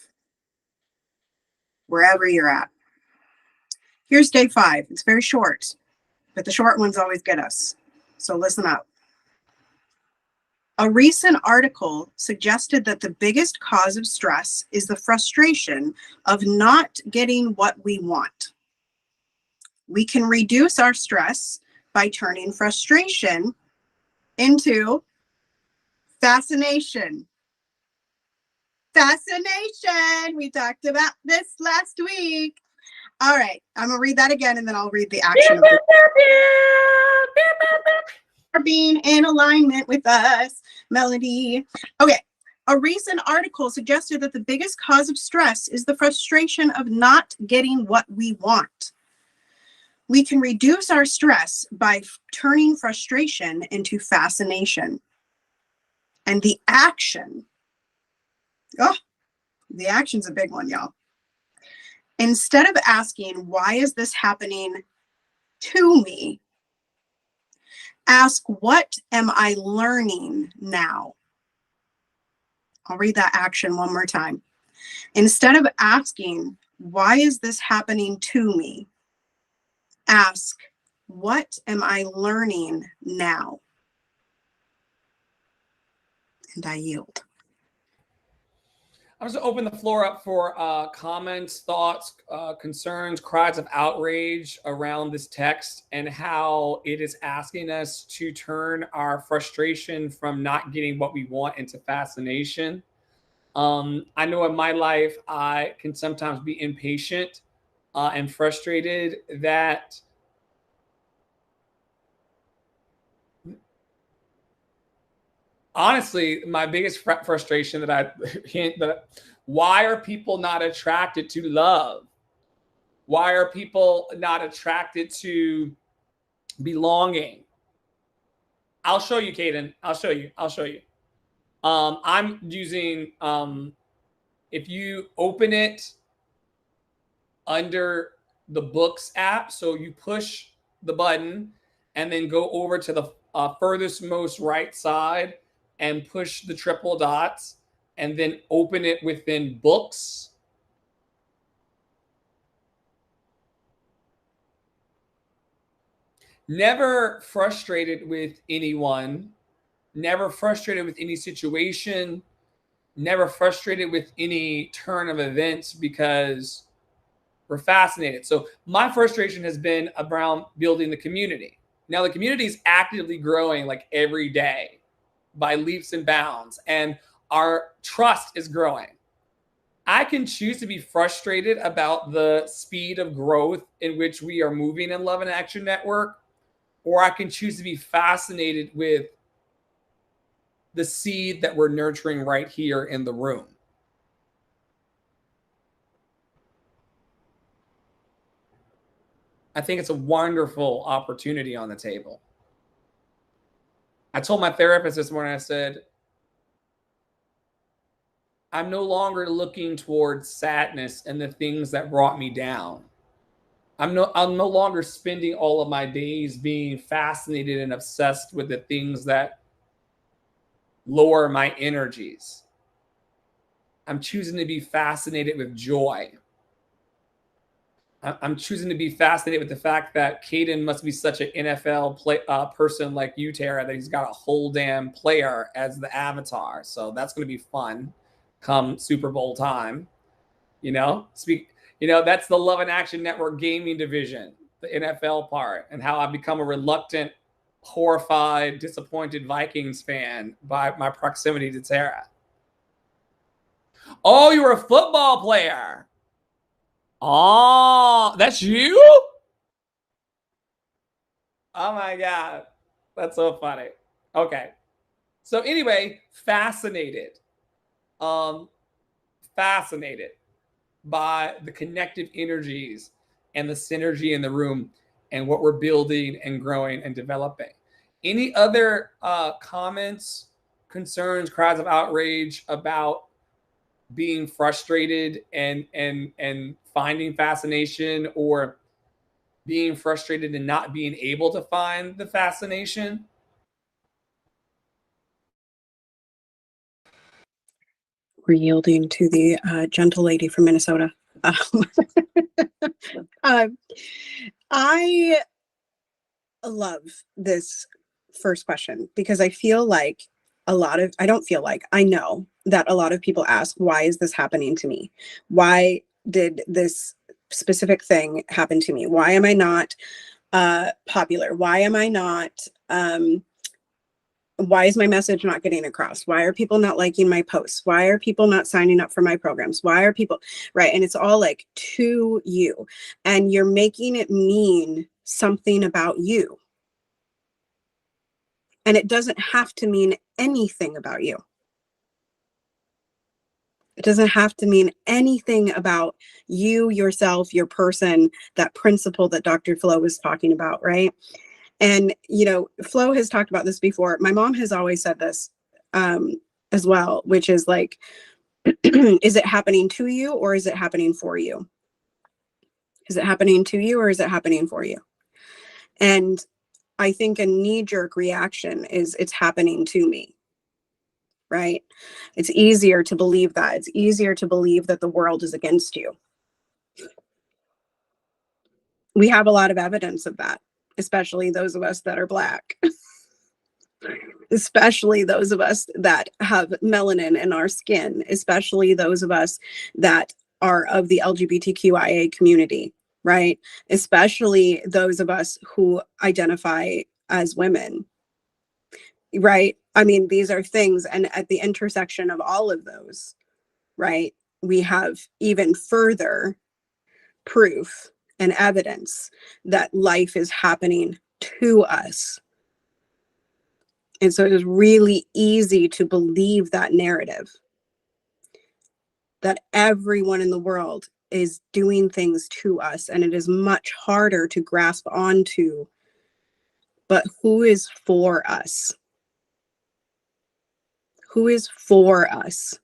Speaker 2: wherever you're at. Here's day 5. It's very short, but the short ones always get us. So listen up. A recent article suggested that the biggest cause of stress is the frustration of not getting what we want. We can reduce our stress by turning frustration into fascination. Fascination. We talked about this last week. All right, I'm going to read that again, and then I'll read the action of it. Are being in alignment with us, Melody. Okay, a recent article suggested that the biggest cause of stress is the frustration of not getting what we want. We can reduce our stress by turning frustration into fascination. And the action, the action's a big one, y'all. Instead of asking, why is this happening to me? Ask, what am I learning now? I'll read that action one more time. Instead of asking, why is this happening to me? Ask, what am I learning now? And I yield.
Speaker 1: I'm just going to open the floor up for comments, thoughts, concerns, cries of outrage around this text and how it is asking us to turn our frustration from not getting what we want into fascination. I know in my life, I can sometimes be impatient and frustrated that honestly, my biggest frustration that I hint that why are people not attracted to love? Why are people not attracted to belonging? I'll show you, Kaden. I'll show you. I'm using, if you open it under the Books app, so you push the button and then go over to the furthest most right side and push the triple dots and then open it within Books. Never frustrated with anyone, never frustrated with any situation, never frustrated with any turn of events because we're fascinated. So my frustration has been around building the community. Now the community is actively growing like every day by leaps and bounds, and our trust is growing. I can choose to be frustrated about the speed of growth in which we are moving in Love and Action Network, or I can choose to be fascinated with the seed that we're nurturing right here in the room. I think it's a wonderful opportunity on the table. I told my therapist this morning, I said, I'm no longer looking towards sadness and the things that brought me down. I'm no longer spending all of my days being fascinated and obsessed with the things that lower my energies. I'm choosing to be fascinated with joy. I'm choosing to be fascinated with the fact that Caden must be such an NFL person like you, Tara, that he's got a whole damn player as the avatar. So that's going to be fun come Super Bowl time. That's the Love and Action Network gaming division, the NFL part, and how I've become a reluctant, horrified, disappointed Vikings fan by my proximity to Tara. Oh, you're a football player. Oh, that's you? Oh my God. That's so funny. Okay. So anyway, fascinated by the connective energies and the synergy in the room and what we're building and growing and developing. Any other comments concerns, cries of outrage about being frustrated and finding fascination, or being frustrated and not being able to find the fascination?
Speaker 2: We're yielding to the gentle lady from Minnesota. I love this first question because I feel like I don't feel like, I know that a lot of people ask, why is this happening to me? Why did this specific thing happen to me? Why am I not popular? Why am I not, why is my message not getting across? Why are people not liking my posts? Why are people not signing up for my programs? Why are people, right? And it's all like to you, and you're making it mean something about you. And it doesn't have to mean anything about you. It doesn't have to mean anything about you, yourself, your person, that principle that Dr. Flo was talking about, right? And, you know, Flo has talked about this before. My mom has always said this as well, which is like, is it happening to you or is it happening for you? Is it happening to you or is it happening for you? And I think a knee-jerk reaction is it's happening to me, right? It's easier to believe that. It's easier to believe that the world is against you. We have a lot of evidence of that, especially those of us that are Black, especially those of us that have melanin in our skin, especially those of us that are of the LGBTQIA community, right? Especially those of us who identify as women, right? I mean, these are things, and at the intersection of all of those, right, we have even further proof and evidence that life is happening to us. And so it is really easy to believe that narrative, that everyone in the world is doing things to us, and it is much harder to grasp onto. But who is for us? Who is for us?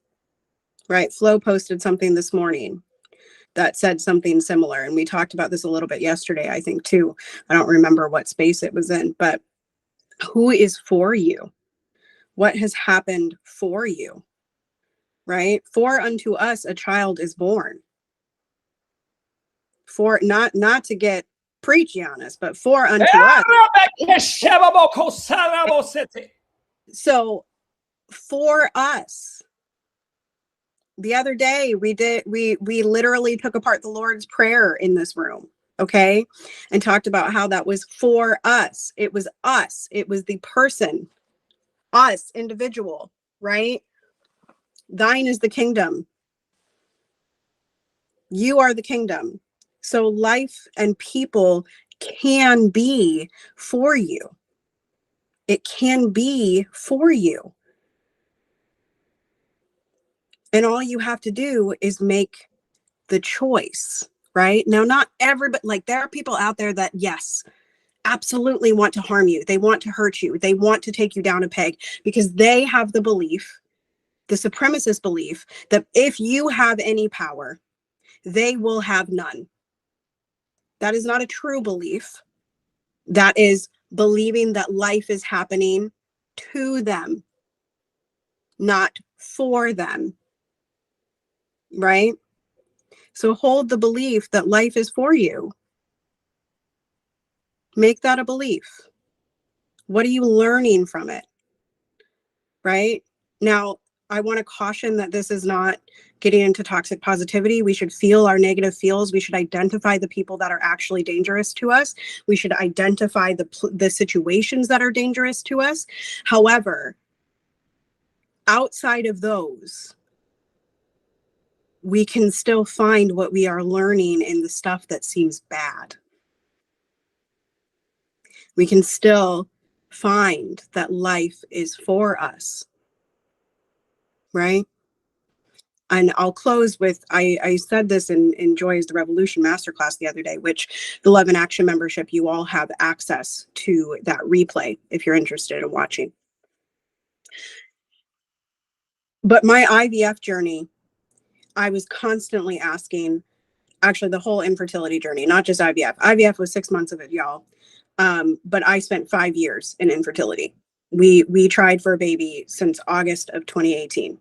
Speaker 2: Right? Flo posted something this morning that said something similar. And we talked about this a little bit yesterday, I think, too. I don't remember what space it was in, but who is for you? What has happened for you? Right? For unto us a child is born. For not to get preachy on us, but for unto us. So for us. The other day we literally took apart the Lord's Prayer in this room, okay? And talked about how that was for us. It was us. It was the person, us, individual, right? Thine is the kingdom. You are the kingdom. So life and people can be for you. It can be for you. And all you have to do is make the choice, right? Now, not everybody, like there are people out there that, yes, absolutely want to harm you. They want to hurt you. They want to take you down a peg because they have the belief, the supremacist belief, that if you have any power, they will have none. That is not a true belief. That is believing that life is happening to them, not for them, right? So hold the belief that life is for you. Make that a belief. What are you learning from it? Right? Now, I want to caution that this is not getting into toxic positivity. We should feel our negative feels. We should identify the people that are actually dangerous to us. We should identify the situations that are dangerous to us. However, outside of those, we can still find what we are learning in the stuff that seems bad. We can still find that life is for us, right? And I'll close with, I said this in Joy is the Revolution Masterclass the other day, which the Love in Action membership, you all have access to that replay if you're interested in watching. But my IVF journey, I was constantly asking, actually the whole infertility journey, not just IVF. IVF was 6 months of it, y'all. But I spent 5 years in infertility. We tried for a baby since August of 2018.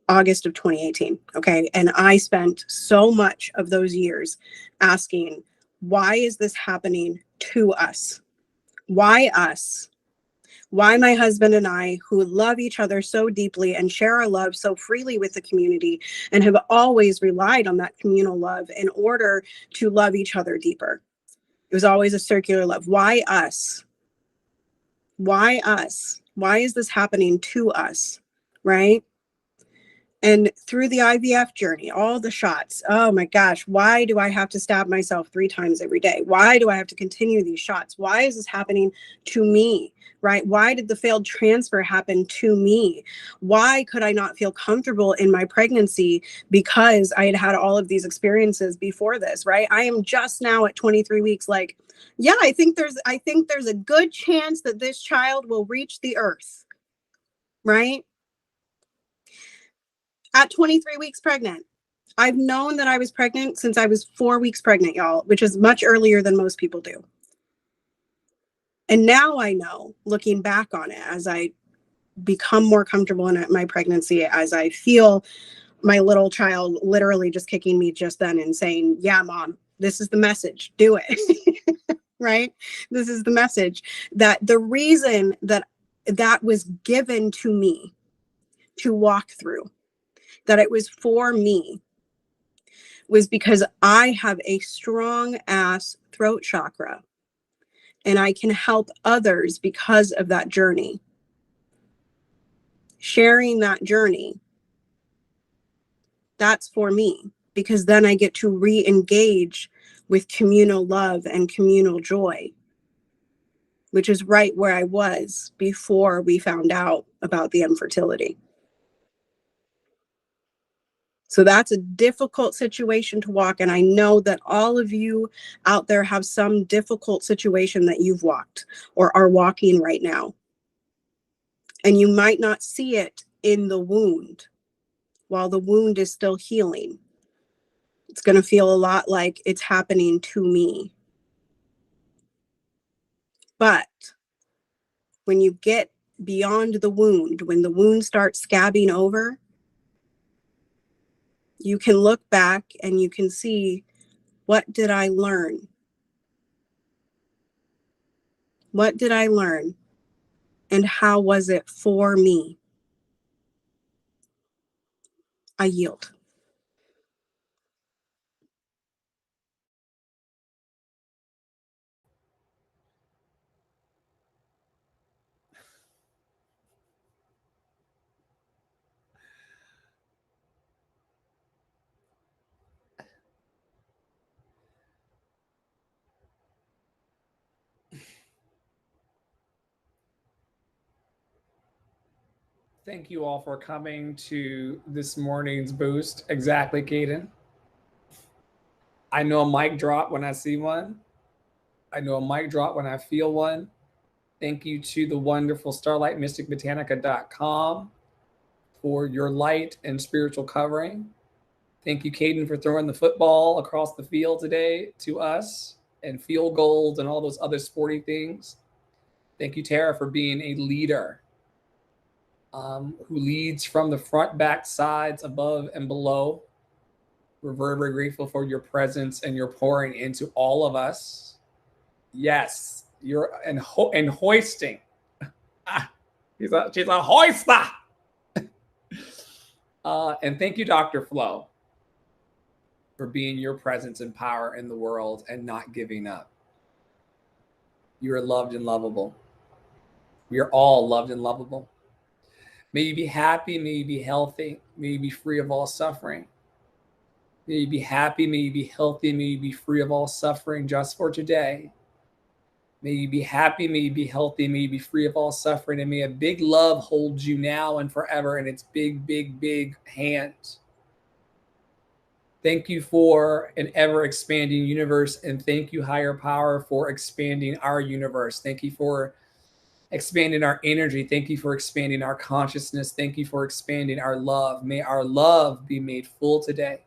Speaker 2: August of 2018. Okay. And I spent so much of those years asking, why is this happening to us? Why us? Why my husband and I, who love each other so deeply and share our love so freely with the community and have always relied on that communal love in order to love each other deeper? It was always a circular love. Why us? Why us? Why is this happening to us? Right? And through the IVF journey, all the shots, oh my gosh, why do I have to stab myself 3 times every day? Why do I have to continue these shots? Why is this happening to me, right? Why did the failed transfer happen to me? Why could I not feel comfortable in my pregnancy because I had had all of these experiences before this, right? I am just now at 23 weeks, like, yeah, I think there's a good chance that this child will reach the earth, right? At 23 weeks pregnant. I've known that I was pregnant since I was 4 weeks pregnant, y'all, which is much earlier than most people do. And now I know, looking back on it, as I become more comfortable in my pregnancy, as I feel my little child literally just kicking me just then and saying, yeah, mom, this is the message, do it. Right? This is the message, that the reason that that was given to me to walk through, that it was for me, was because I have a strong ass throat chakra and I can help others because of that journey. Sharing that journey, that's for me, because then I get to re-engage with communal love and communal joy, which is right where I was before we found out about the infertility. So that's a difficult situation to walk. And I know that all of you out there have some difficult situation that you've walked or are walking right now. And you might not see it in the wound while the wound is still healing. It's going to feel a lot like it's happening to me. But when you get beyond the wound, when the wound starts scabbing over, you can look back and you can see, what did I learn? What did I learn? And how was it for me? I yield.
Speaker 1: Thank you all for coming to this morning's boost. Exactly, Caden. I know a mic drop when I see one. I know a mic drop when I feel one. Thank you to the wonderful StarlightMysticBotanica.com for your light and spiritual covering. Thank you, Caden, for throwing the football across the field today to us, and field goals and all those other sporty things. Thank you, Tara, for being a leader who leads from the front, back, sides, above, and below. We're very, very grateful for your presence and your pouring into all of us. Yes, you're and hoisting. She's a hoister. And thank you, Dr. Flo, for being your presence and power in the world and not giving up. You are loved and lovable. We are all loved and lovable. May you be happy. May you be healthy. May you be free of all suffering. May you be happy. May you be healthy. May you be free of all suffering just for today. May you be happy. May you be healthy. May you be free of all suffering. And may a big love hold you now and forever in its big, big, big hand. Thank you for an ever expanding universe. And thank you, higher power, for expanding our universe. Thank you for expanding our energy. Thank you for expanding our consciousness. Thank you for expanding our love. May our love be made full today.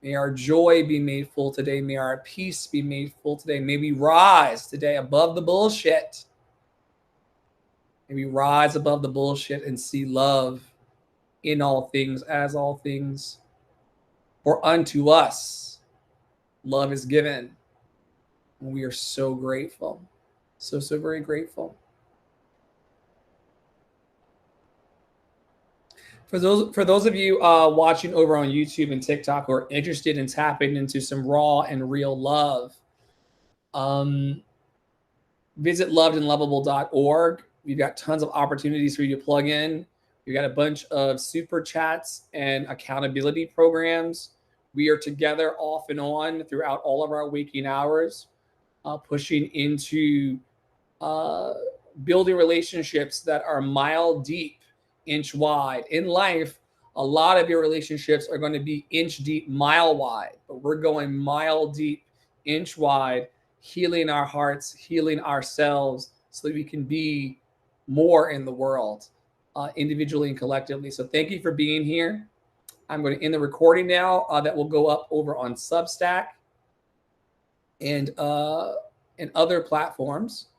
Speaker 1: May our joy be made full today. May our peace be made full today. May we rise today above the bullshit. May we rise above the bullshit and see love in all things, as all things. For unto us, love is given. And we are so grateful. So very grateful. For those of you watching over on YouTube and TikTok who are interested in tapping into some raw and real love, visit lovedandlovable.org. We've got tons of opportunities for you to plug in. We've got a bunch of super chats and accountability programs. We are together off and on throughout all of our waking hours, pushing into building relationships that are mile deep, inch wide. In life, a lot of your relationships are going to be inch deep, mile wide, but we're going mile deep, inch wide, healing our hearts, healing ourselves so that we can be more in the world, individually and collectively. So thank you for being here. I'm going to end the recording now. That will go up over on Substack and other platforms.